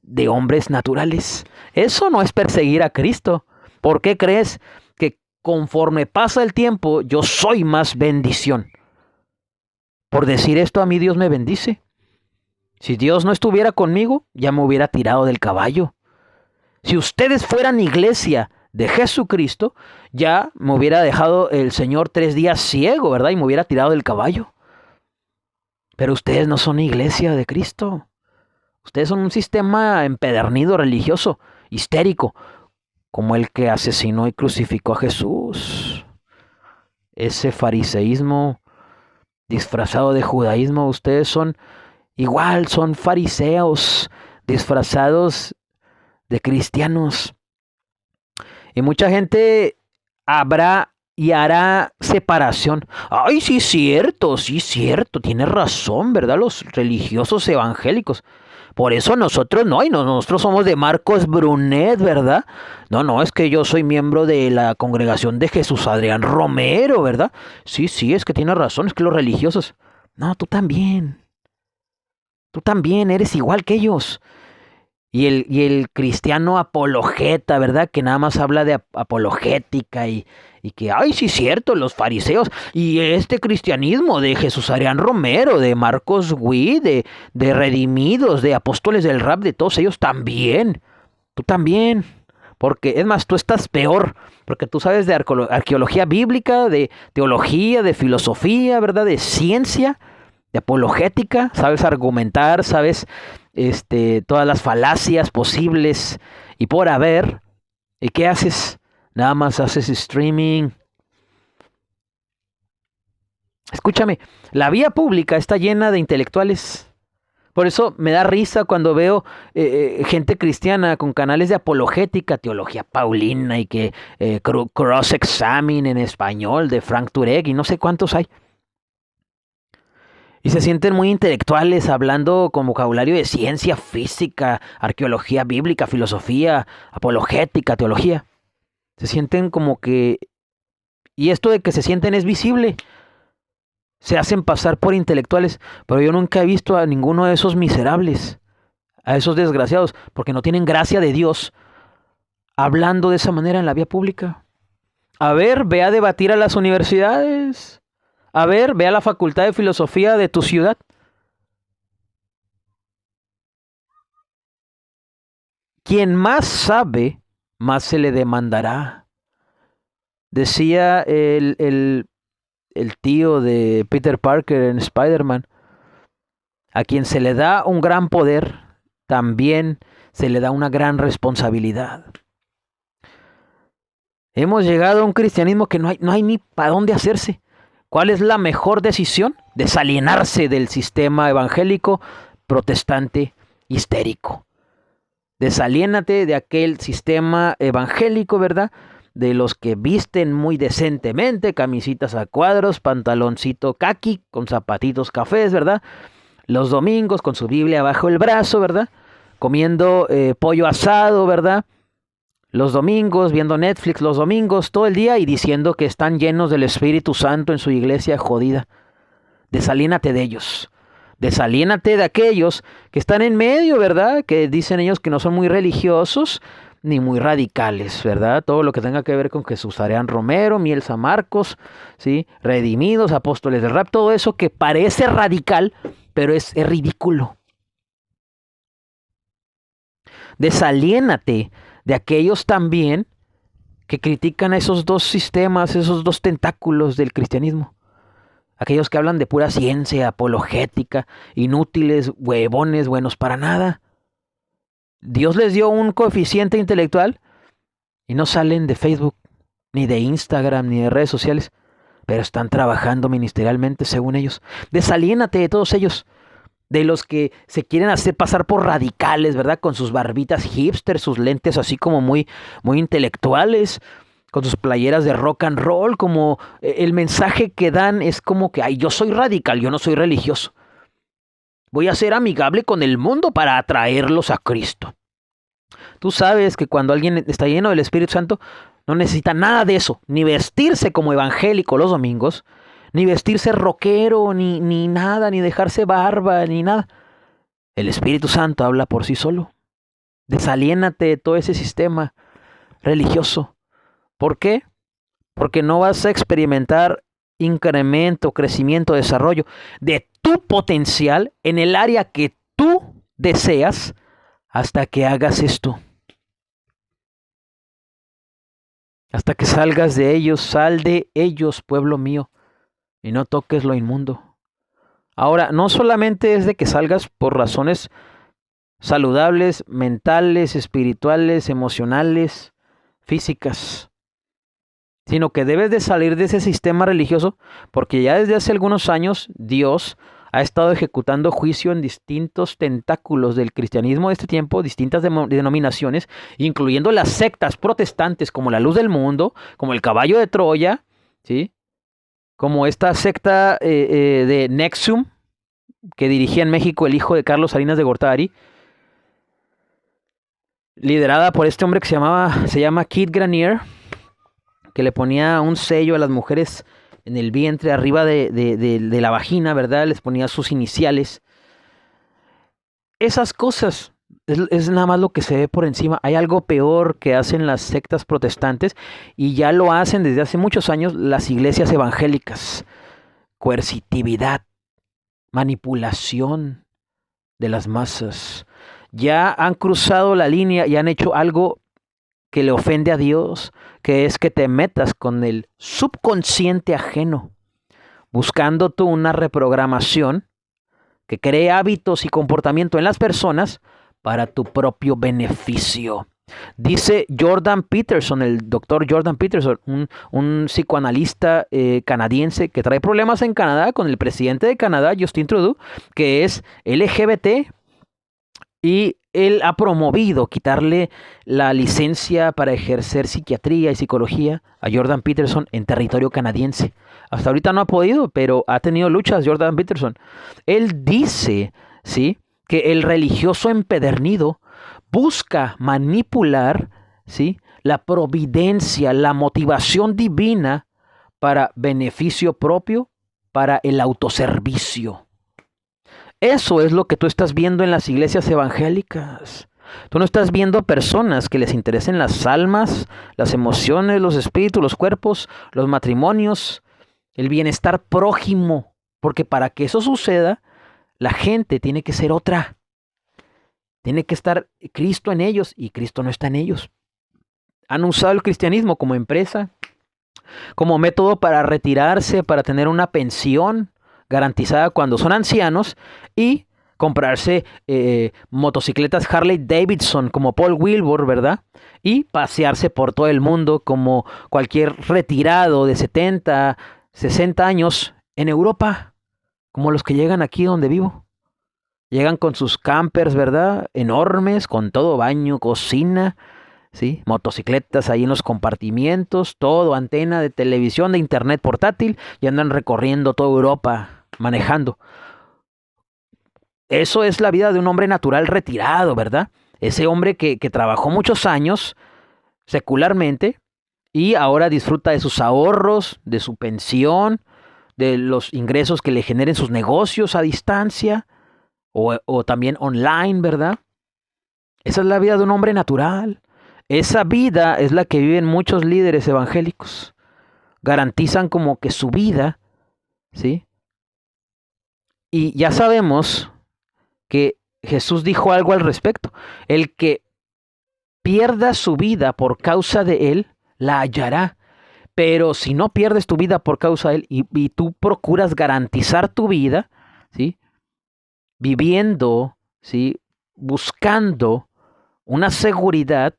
de hombres naturales. Eso no es perseguir a Cristo. ¿Por qué crees que conforme pasa el tiempo yo soy más bendición? Por decir esto a mí Dios me bendice. Si Dios no estuviera conmigo, ya me hubiera tirado del caballo. Si ustedes fueran iglesia de Jesucristo, ya me hubiera dejado el Señor 3 días ciego, ¿verdad? Y me hubiera tirado del caballo. Pero ustedes no son iglesia de Cristo. Ustedes son un sistema empedernido, religioso, histérico, como el que asesinó y crucificó a Jesús. Ese fariseísmo disfrazado de judaísmo, ustedes son igual, son fariseos disfrazados de cristianos. Y mucha gente habrá y hará separación. Ay, sí, cierto, tienes razón, ¿verdad? Los religiosos evangélicos. Por eso nosotros nosotros somos de Marcos Brunet, ¿verdad? No, es que yo soy miembro de la congregación de Jesús Adrián Romero, ¿verdad? Sí, es que tienes razón, es que los religiosos. No, tú también eres igual que ellos. Y el cristiano apologeta, ¿verdad? Que nada más habla de apologética y que, ay, sí, cierto, los fariseos. Y este cristianismo de Jesús Adrián Romero, de Marcos Witt, de Redimidos, de Apóstoles del Rap, de todos ellos también. Tú también. Porque, es más, tú estás peor. Porque tú sabes de arqueología bíblica, de teología, de filosofía, ¿verdad? De ciencia, de apologética. Sabes argumentar, sabes todas las falacias posibles y por haber. ¿Y qué haces? Nada más haces streaming. Escúchame, la vía pública está llena de intelectuales. Por eso me da risa cuando veo gente cristiana con canales de apologética, teología paulina y que cross-examine en español de Frank Turek y no sé cuántos hay. Y se sienten muy intelectuales hablando con vocabulario de ciencia, física, arqueología bíblica, filosofía, apologética, teología. Se sienten como que... Y esto de que se sienten es visible. Se hacen pasar por intelectuales, pero yo nunca he visto a ninguno de esos miserables, a esos desgraciados, porque no tienen gracia de Dios, hablando de esa manera en la vía pública. A ver, ve a debatir a las universidades. A ver, ve a la Facultad de Filosofía de tu ciudad. Quien más sabe, más se le demandará. Decía el tío de Peter Parker en Spider-Man, a quien se le da un gran poder, también se le da una gran responsabilidad. Hemos llegado a un cristianismo que no hay ni para dónde hacerse. ¿Cuál es la mejor decisión? Desalienarse del sistema evangélico protestante histérico. Desaliénate de aquel sistema evangélico, ¿verdad? De los que visten muy decentemente, camisitas a cuadros, pantaloncito caqui, con zapatitos cafés, ¿verdad? Los domingos con su Biblia bajo el brazo, ¿verdad? Comiendo pollo asado, ¿verdad? Los domingos, viendo Netflix los domingos, todo el día y diciendo que están llenos del Espíritu Santo en su iglesia jodida. Desaliénate de ellos. Desaliénate de aquellos que están en medio, ¿verdad? Que dicen ellos que no son muy religiosos ni muy radicales, ¿verdad? Todo lo que tenga que ver con Jesús Areán Romero, Miel San Marcos, ¿sí? Redimidos, Apóstoles del Rap, todo eso que parece radical, pero es ridículo. Desaliénate de aquellos también que critican a esos dos sistemas, esos dos tentáculos del cristianismo. Aquellos que hablan de pura ciencia, apologética, inútiles, huevones, buenos para nada. Dios les dio un coeficiente intelectual y no salen de Facebook, ni de Instagram, ni de redes sociales, pero están trabajando ministerialmente según ellos. Desaliénate de todos ellos, de los que se quieren hacer pasar por radicales, ¿verdad? Con sus barbitas hipster, sus lentes así como muy intelectuales, con sus playeras de rock and roll, como el mensaje que dan es como que, ay, yo soy radical, yo no soy religioso. Voy a ser amigable con el mundo para atraerlos a Cristo. Tú sabes que cuando alguien está lleno del Espíritu Santo, no necesita nada de eso, ni vestirse como evangélico los domingos, ni vestirse rockero, ni nada, ni dejarse barba, ni nada. El Espíritu Santo habla por sí solo. Desaliénate de todo ese sistema religioso. ¿Por qué? Porque no vas a experimentar incremento, crecimiento, desarrollo de tu potencial en el área que tú deseas hasta que hagas esto. Hasta que salgas de ellos, sal de ellos, pueblo mío, y no toques lo inmundo. Ahora, no solamente es de que salgas por razones saludables, mentales, espirituales, emocionales, físicas, sino que debes de salir de ese sistema religioso porque ya desde hace algunos años Dios ha estado ejecutando juicio en distintos tentáculos del cristianismo de este tiempo, distintas denominaciones, incluyendo las sectas protestantes como la Luz del Mundo, como el Caballo de Troya, ¿sí? Como esta secta de Nexium, que dirigía en México el hijo de Carlos Salinas de Gortari, liderada por este hombre que se llama Kit Granier, que le ponía un sello a las mujeres en el vientre, arriba de la vagina, ¿verdad? Les ponía sus iniciales. Esas cosas es nada más lo que se ve por encima. Hay algo peor que hacen las sectas protestantes y ya lo hacen desde hace muchos años las iglesias evangélicas. Coercitividad, manipulación de las masas. Ya han cruzado la línea y han hecho algo que le ofende a Dios, que es que te metas con el subconsciente ajeno, buscando tú una reprogramación que cree hábitos y comportamiento en las personas para tu propio beneficio. Dice Jordan Peterson, el doctor Jordan Peterson, un psicoanalista canadiense que trae problemas en Canadá con el presidente de Canadá, Justin Trudeau, que es LGBT, y él ha promovido quitarle la licencia para ejercer psiquiatría y psicología a Jordan Peterson en territorio canadiense. Hasta ahorita no ha podido, pero ha tenido luchas Jordan Peterson. Él dice, ¿sí?, que el religioso empedernido busca manipular, ¿sí?, la providencia, la motivación divina para beneficio propio, para el autoservicio. Eso es lo que tú estás viendo en las iglesias evangélicas. Tú no estás viendo personas que les interesen las almas, las emociones, los espíritus, los cuerpos, los matrimonios, el bienestar prójimo. Porque para que eso suceda, la gente tiene que ser otra. Tiene que estar Cristo en ellos y Cristo no está en ellos. Han usado el cristianismo como empresa, como método para retirarse, para tener una pensión garantizada cuando son ancianos y comprarse motocicletas Harley Davidson como Paul Wilbur, ¿verdad? Y pasearse por todo el mundo como cualquier retirado de 70, 60 años en Europa, como los que llegan aquí donde vivo. Llegan con sus campers, ¿verdad? Enormes, con todo baño, cocina, ¿sí? Motocicletas ahí en los compartimientos, todo, antena de televisión, de internet portátil, y andan recorriendo toda Europa, manejando. Eso es la vida de un hombre natural retirado, ¿verdad? Ese hombre que trabajó muchos años secularmente y ahora disfruta de sus ahorros, de su pensión, de los ingresos que le generen sus negocios a distancia o también online, ¿verdad? Esa es la vida de un hombre natural. Esa vida es la que viven muchos líderes evangélicos. Garantizan como que su vida, ¿sí? Y ya sabemos que Jesús dijo algo al respecto. El que pierda su vida por causa de él, la hallará. Pero si no pierdes tu vida por causa de él y tú procuras garantizar tu vida, ¿sí? Viviendo, ¿sí? Buscando una seguridad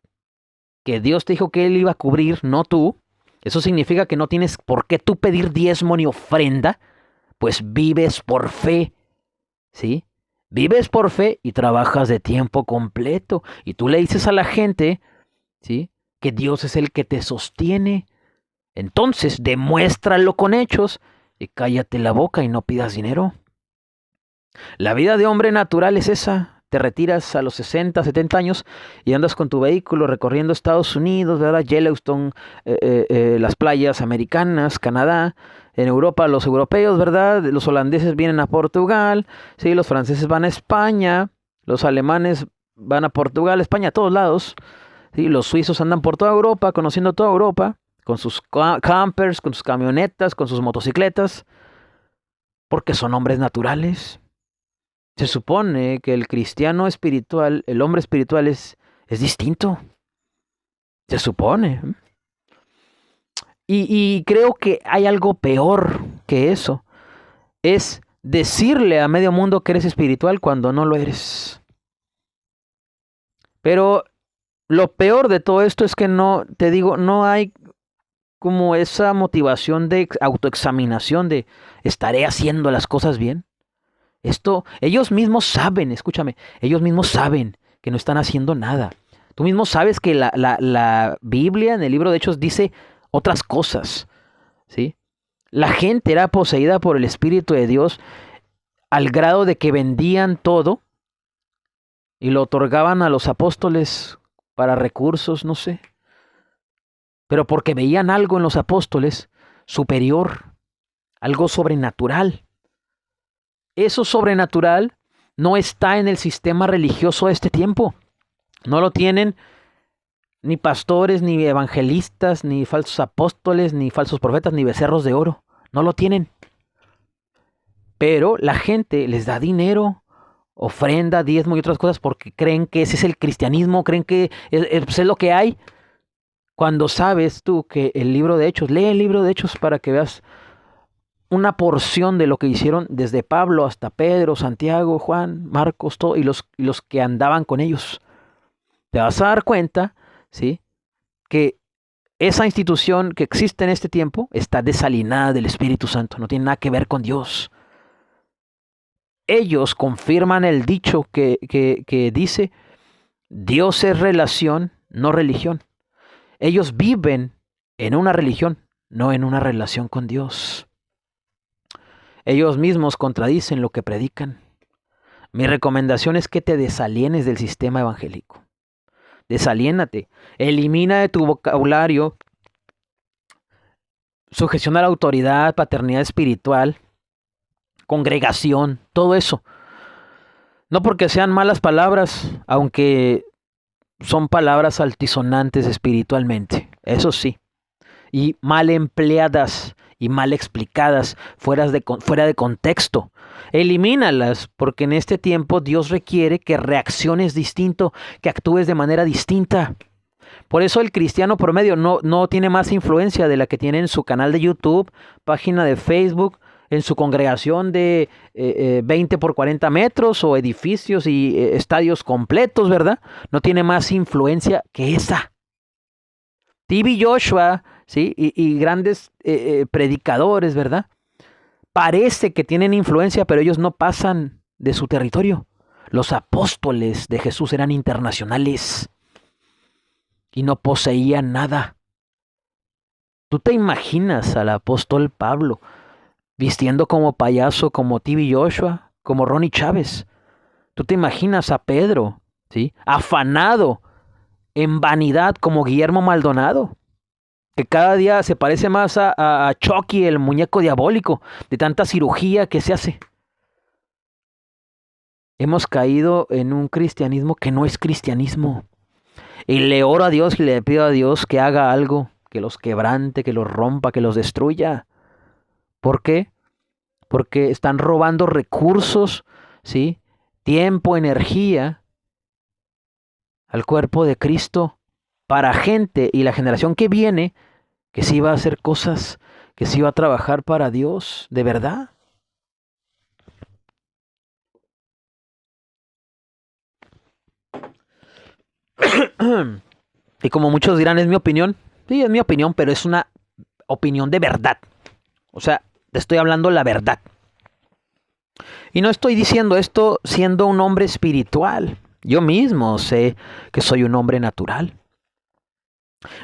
que Dios te dijo que él iba a cubrir, no tú. Eso significa que no tienes por qué tú pedir diezmo ni ofrenda, pues vives por fe, ¿sí? Vives por fe y trabajas de tiempo completo. Y tú le dices a la gente, ¿sí? Que Dios es el que te sostiene. Entonces, demuéstralo con hechos y cállate la boca y no pidas dinero. La vida de hombre natural es esa. Te retiras a los 60, 70 años y andas con tu vehículo recorriendo Estados Unidos, ¿verdad? Yellowstone, las playas americanas, Canadá. En Europa los europeos, ¿verdad? Los holandeses vienen a Portugal, ¿sí? Los franceses van a España, los alemanes van a Portugal, España, a todos lados, ¿sí? Los suizos andan por toda Europa, conociendo toda Europa, con sus campers, con sus camionetas, con sus motocicletas, porque son hombres naturales. Se supone que el cristiano espiritual, el hombre espiritual es distinto. Se supone. Y creo que hay algo peor que eso. Es decirle a medio mundo que eres espiritual cuando no lo eres. Pero lo peor de todo esto es que no, te digo, no hay como esa motivación de autoexaminación de ¿estaré haciendo las cosas bien? Esto, ellos mismos saben, escúchame, ellos mismos saben que no están haciendo nada. Tú mismo sabes que la Biblia en el libro de Hechos dice otras cosas, ¿sí? La gente era poseída por el Espíritu de Dios al grado de que vendían todo y lo otorgaban a los apóstoles para recursos, no sé. Pero porque veían algo en los apóstoles superior, algo sobrenatural. Eso sobrenatural no está en el sistema religioso de este tiempo. No lo tienen ni pastores, ni evangelistas, ni falsos apóstoles, ni falsos profetas, ni becerros de oro. No lo tienen. Pero la gente les da dinero, ofrenda, diezmo y otras cosas porque creen que ese es el cristianismo, creen que es lo que hay. Cuando sabes tú que el libro de Hechos, lee el libro de Hechos para que veas una porción de lo que hicieron desde Pablo hasta Pedro, Santiago, Juan, Marcos, todo, y los que andaban con ellos. Te vas a dar cuenta, ¿sí?, que esa institución que existe en este tiempo está desalinada del Espíritu Santo, no tiene nada que ver con Dios. Ellos confirman el dicho que dice, Dios es relación, no religión. Ellos viven en una religión, no en una relación con Dios. Ellos mismos contradicen lo que predican. Mi recomendación es que te desalienes del sistema evangélico. Desaliénate. Elimina de tu vocabulario sujeción a la autoridad, paternidad espiritual, congregación, todo eso. No porque sean malas palabras, aunque son palabras altisonantes espiritualmente, eso sí, y mal empleadas y mal explicadas, fuera de contexto. Elimínalas, porque en este tiempo Dios requiere que reacciones distinto, que actúes de manera distinta. Por eso el cristiano promedio no tiene más influencia de la que tiene en su canal de YouTube, página de Facebook, en su congregación de 20 por 40 metros o edificios y estadios completos, ¿verdad? No tiene más influencia que esa. TV Joshua, ¿sí? Y grandes predicadores, ¿verdad? Parece que tienen influencia, pero ellos no pasan de su territorio. Los apóstoles de Jesús eran internacionales y no poseían nada. ¿Tú te imaginas al apóstol Pablo vistiendo como payaso, como TV Joshua, como Ronnie Chávez? ¿Tú te imaginas a Pedro, ¿sí? Afanado en vanidad como Guillermo Maldonado, que cada día se parece más a Chucky, el muñeco diabólico, de tanta cirugía que se hace? Hemos caído en un cristianismo que no es cristianismo. Y le oro a Dios y le pido a Dios que haga algo, que los quebrante, que los rompa, que los destruya. ¿Por qué? Porque están robando recursos, ¿sí? Tiempo, energía al cuerpo de Cristo para gente y la generación que viene que sí va a hacer cosas, que sí va a trabajar para Dios, de verdad. Y como muchos dirán, es mi opinión. Sí, es mi opinión, pero es una opinión de verdad. O sea, te estoy hablando la verdad. Y no estoy diciendo esto siendo un hombre espiritual. Yo mismo sé que soy un hombre natural.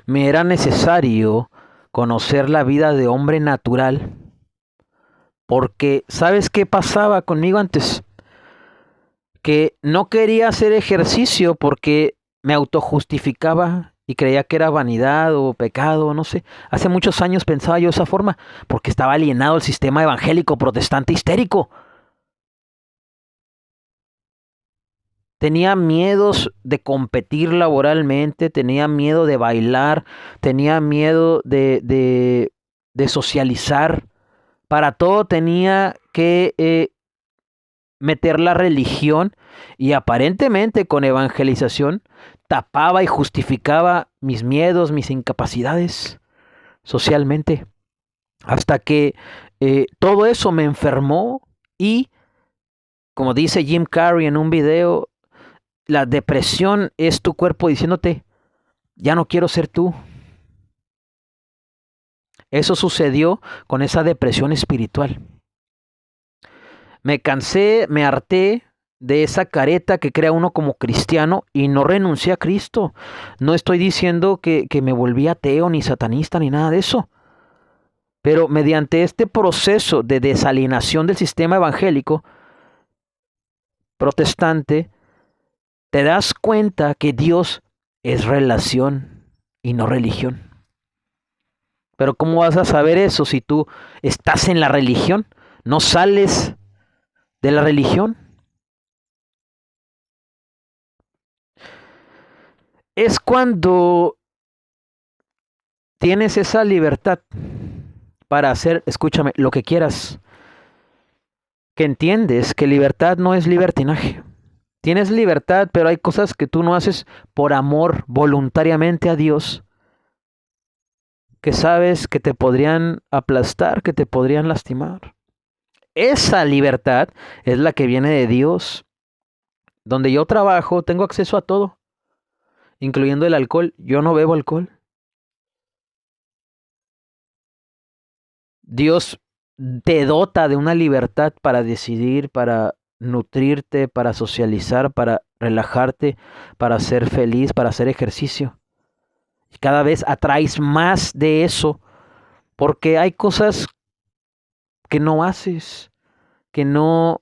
Me era necesario conocer la vida de hombre natural. Porque, ¿sabes qué pasaba conmigo antes? Que no quería hacer ejercicio porque me autojustificaba y creía que era vanidad o pecado, no sé. Hace muchos años pensaba yo de esa forma, porque estaba alienado al sistema evangélico protestante histérico. Tenía miedos de competir laboralmente, tenía miedo de bailar, tenía miedo de socializar. Para todo tenía que meter la religión, y aparentemente con evangelización tapaba y justificaba mis miedos, mis incapacidades socialmente, hasta que todo eso me enfermó y, como dice Jim Carrey en un video, la depresión es tu cuerpo diciéndote, ya no quiero ser tú. Eso sucedió con esa depresión espiritual. Me cansé, me harté de esa careta que crea uno como cristiano y no renuncié a Cristo. No estoy diciendo que me volví ateo, ni satanista, ni nada de eso. Pero mediante este proceso de desalienación del sistema evangélico protestante, te das cuenta que Dios es relación y no religión. Pero ¿cómo vas a saber eso si tú estás en la religión? No sales de la religión. Es cuando tienes esa libertad para hacer, escúchame, lo que quieras, que entiendes que libertad no es libertinaje. Tienes libertad, pero hay cosas que tú no haces por amor voluntariamente a Dios, que sabes que te podrían aplastar, que te podrían lastimar. Esa libertad es la que viene de Dios. Donde yo trabajo, tengo acceso a todo, incluyendo el alcohol. Yo no bebo alcohol. Dios te dota de una libertad para decidir, para nutrirte, para socializar, para relajarte, para ser feliz, para hacer ejercicio. Y cada vez atraes más de eso, porque hay cosas que no haces, que no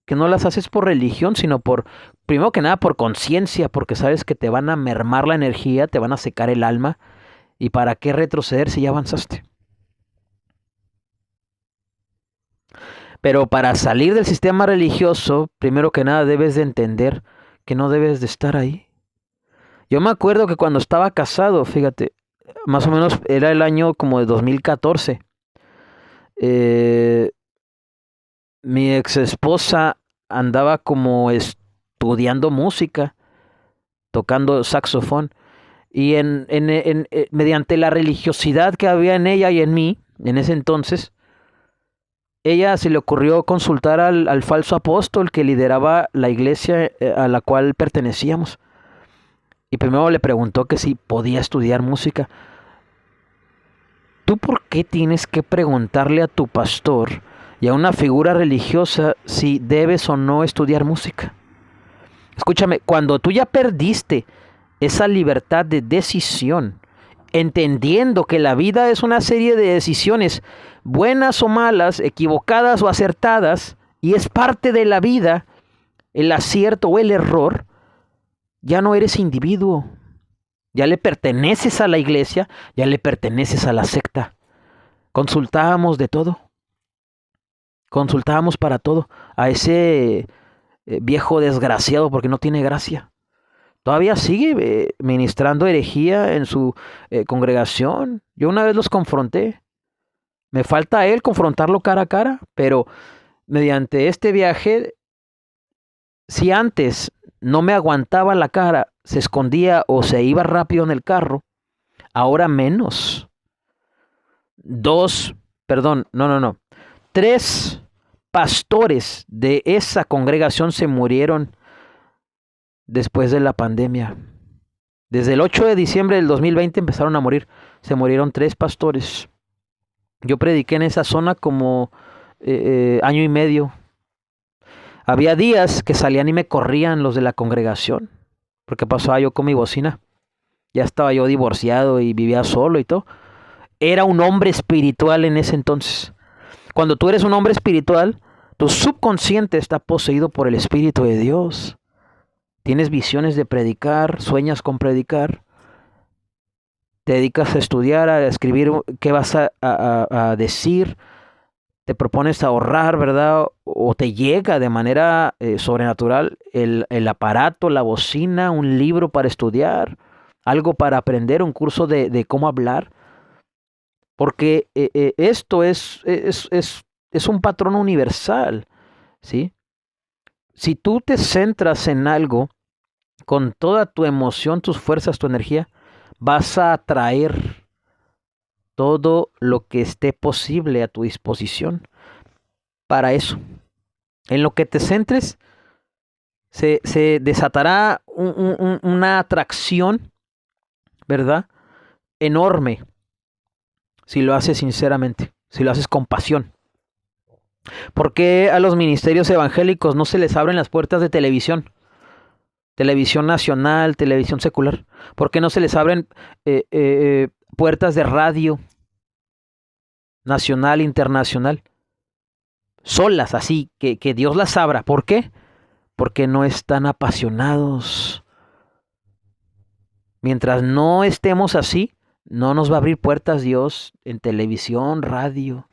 las haces por religión, sino por, primero que nada, por conciencia, porque sabes que te van a mermar la energía, te van a secar el alma, y para qué retroceder si ya avanzaste. Pero para salir del sistema religioso, primero que nada debes de entender que no debes de estar ahí. Yo me acuerdo que cuando estaba casado, fíjate, más o menos era el año como de 2014. eh, Mi ex esposa andaba como estudiando música, tocando saxofón, y mediante la religiosidad que había en ella y en mí, en ese entonces, ella se le ocurrió consultar al falso apóstol que lideraba la iglesia a la cual pertenecíamos. Y primero le preguntó que si podía estudiar música. ¿Tú por qué tienes que preguntarle a tu pastor y a una figura religiosa si debes o no estudiar música? Escúchame, cuando tú ya perdiste esa libertad de decisión, entendiendo que la vida es una serie de decisiones, buenas o malas, equivocadas o acertadas, y es parte de la vida, el acierto o el error, ya no eres individuo. Ya le perteneces a la iglesia, ya le perteneces a la secta. Consultábamos de todo. Consultábamos para todo. A ese viejo desgraciado porque no tiene gracia. Todavía sigue ministrando herejía en su congregación. Yo una vez los confronté. Me falta a él confrontarlo cara a cara, pero mediante este viaje, si antes no me aguantaba la cara, se escondía o se iba rápido en el carro, ahora menos. Tres pastores de esa congregación se murieron después de la pandemia. Desde el 8 de diciembre del 2020 empezaron a morir. Se murieron 3 pastores. Yo prediqué en esa zona como año y medio. Había días que salían y me corrían los de la congregación, porque pasaba yo con mi bocina. Ya estaba yo divorciado y vivía solo y todo. Era un hombre espiritual en ese entonces. Cuando tú eres un hombre espiritual, tu subconsciente está poseído por el Espíritu de Dios. Tienes visiones de predicar, sueñas con predicar. Te dedicas a estudiar, a escribir qué vas a decir. Te propones ahorrar, ¿verdad? O te llega de manera sobrenatural el aparato, la bocina, un libro para estudiar, algo para aprender, un curso de cómo hablar. Porque esto es un patrón universal, ¿sí? Si tú te centras en algo con toda tu emoción, tus fuerzas, tu energía, vas a atraer todo lo que esté posible a tu disposición para eso. En lo que te centres, se desatará una atracción, ¿verdad? Enorme, si lo haces sinceramente, si lo haces con pasión. ¿Por qué a los ministerios evangélicos no se les abren las puertas de televisión? Televisión nacional, televisión secular. ¿Por qué no se les abren puertas de radio nacional, internacional? Solas, así, que Dios las abra. ¿Por qué? Porque no están apasionados. Mientras no estemos así, no nos va a abrir puertas Dios en televisión, radio.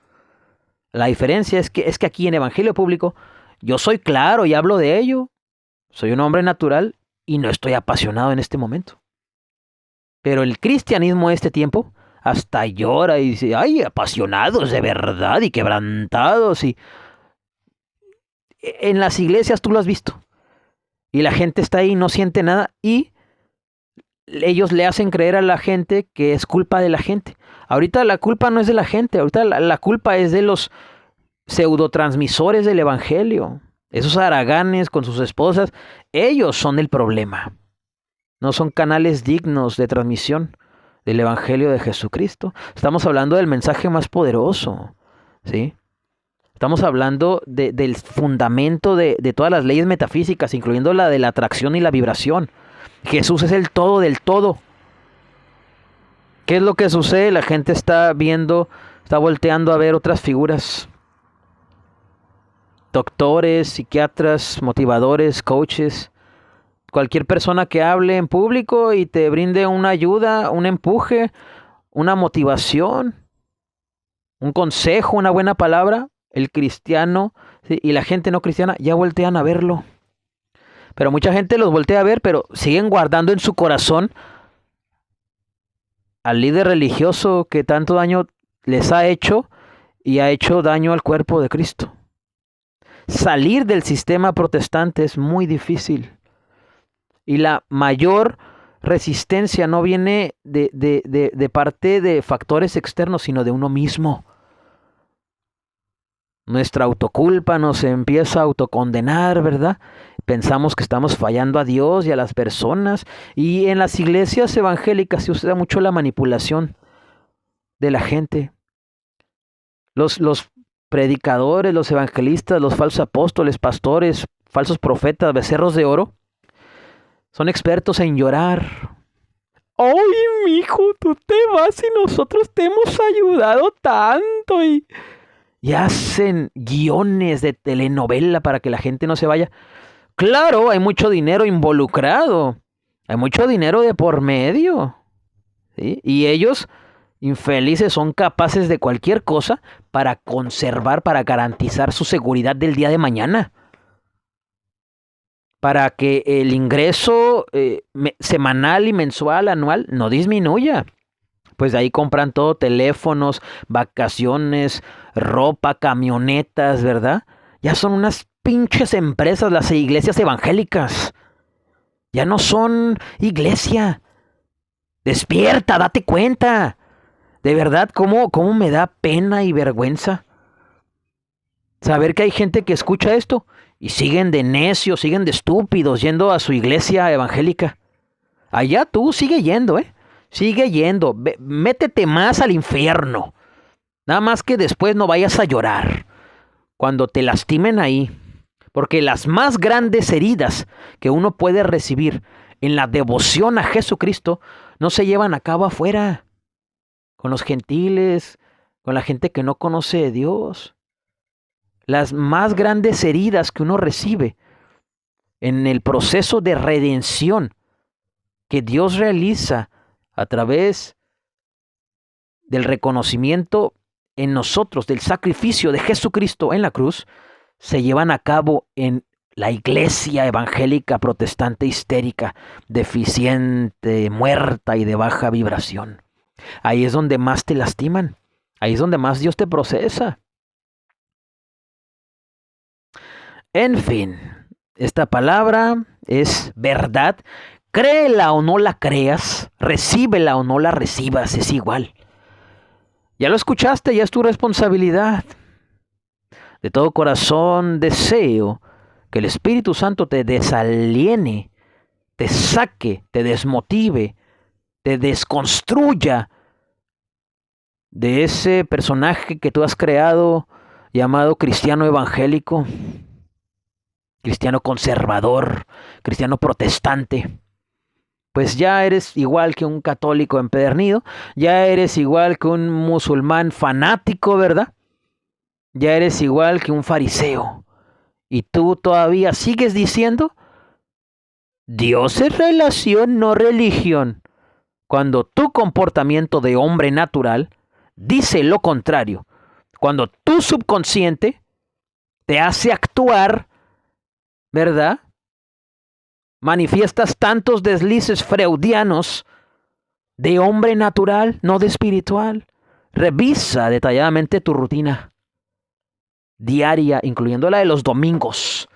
La diferencia es que aquí en Evangelio Público yo soy claro y hablo de ello. Soy un hombre natural y no estoy apasionado en este momento. Pero el cristianismo de este tiempo hasta llora y dice, ay, apasionados de verdad y quebrantados. Y en las iglesias tú lo has visto. Y la gente está ahí y no siente nada. Y ellos le hacen creer a la gente que es culpa de la gente. Ahorita la culpa no es de la gente. Ahorita la culpa es de los pseudotransmisores del evangelio. Esos haraganes con sus esposas, ellos son el problema. No son canales dignos de transmisión del evangelio de Jesucristo. Estamos hablando del mensaje más poderoso, ¿sí? Estamos hablando del fundamento de todas las leyes metafísicas, incluyendo la de la atracción y la vibración. Jesús es el todo del todo. ¿Qué es lo que sucede? La gente está viendo, está volteando a ver otras figuras. Doctores, psiquiatras, motivadores, coaches. Cualquier persona que hable en público y te brinde una ayuda, un empuje, una motivación, un consejo, una buena palabra. El cristiano, ¿sí?, y la gente no cristiana ya voltean a verlo. Pero mucha gente los voltea a ver, pero siguen guardando en su corazón al líder religioso que tanto daño les ha hecho y ha hecho daño al cuerpo de Cristo. Salir del sistema protestante es muy difícil. Y la mayor resistencia no viene de parte de factores externos, sino de uno mismo. Nuestra autoculpa nos empieza a autocondenar, ¿verdad? Pensamos que estamos fallando a Dios y a las personas. Y en las iglesias evangélicas se usa mucho la manipulación de la gente. Los predicadores, los evangelistas, los falsos apóstoles, pastores, falsos profetas, becerros de oro, son expertos en llorar. ¡Ay, mijo, tú te vas y nosotros te hemos ayudado tanto! Y hacen guiones de telenovela para que la gente no se vaya. Claro, hay mucho dinero involucrado. Hay mucho dinero de por medio. ¿Sí? Y ellos, infelices, son capaces de cualquier cosa para conservar, para garantizar su seguridad del día de mañana. Para que el ingreso semanal y mensual, anual, no disminuya. Pues de ahí compran todo, teléfonos, vacaciones, ropa, camionetas, ¿verdad? Ya son unas pinches empresas las iglesias evangélicas. Ya no son iglesia. Despierta, date cuenta. De verdad, ¿cómo me da pena y vergüenza saber que hay gente que escucha esto y siguen de necios, siguen de estúpidos yendo a su iglesia evangélica? Allá tú sigue yendo, sigue yendo. Métete más al infierno. Nada más que después no vayas a llorar cuando te lastimen ahí. Porque las más grandes heridas que uno puede recibir en la devoción a Jesucristo no se llevan a cabo afuera, con los gentiles, con la gente que no conoce a Dios. Las más grandes heridas que uno recibe en el proceso de redención que Dios realiza a través del reconocimiento en nosotros del sacrificio de Jesucristo en la cruz, se llevan a cabo en la iglesia evangélica protestante histérica, deficiente, muerta y de baja vibración. Ahí es donde más te lastiman. Ahí es donde más Dios te procesa. En fin, esta palabra es verdad. Créela o no la creas, recíbela o no la recibas, es igual. Ya lo escuchaste, ya es tu responsabilidad. De todo corazón deseo que el Espíritu Santo te desaliene, te saque, te desmotive, te desconstruya de ese personaje que tú has creado llamado cristiano evangélico, cristiano conservador, cristiano protestante. Pues ya eres igual que un católico empedernido, ya eres igual que un musulmán fanático, ¿verdad? Ya eres igual que un fariseo. Y tú todavía sigues diciendo, Dios es relación, no religión. Cuando tu comportamiento de hombre natural dice lo contrario. Cuando tu subconsciente te hace actuar, ¿verdad? Manifiestas tantos deslices freudianos de hombre natural, no de espiritual. Revisa detalladamente tu rutina diaria, incluyendo la de los domingos.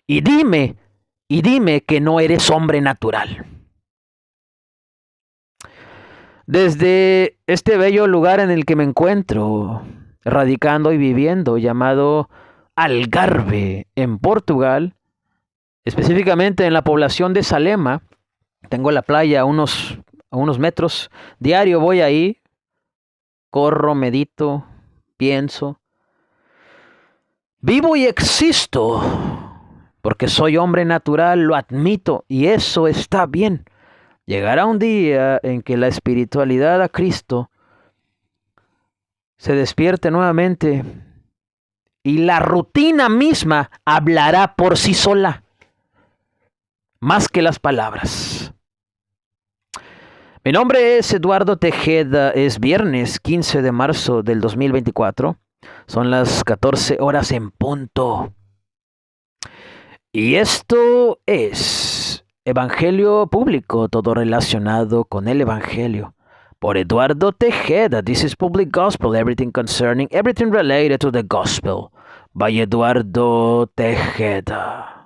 Y dime que no eres hombre natural. Desde este bello lugar en el que me encuentro, radicando y viviendo, llamado Algarve, en Portugal, específicamente en la población de Salema, tengo la playa a unos metros. Diario voy ahí, corro, medito, pienso. Vivo y existo, porque soy hombre natural, lo admito, y eso está bien. Llegará un día en que la espiritualidad a Cristo se despierte nuevamente y la rutina misma hablará por sí sola, más que las palabras. Mi nombre es Eduardo Tejeda, es viernes 15 de marzo del 2024. Son las 14 horas en punto. Y esto es Evangelio Público, todo relacionado con el Evangelio. Por Eduardo Tejeda. This is Public Gospel, everything concerning, everything related to the Gospel. By Eduardo Tejeda.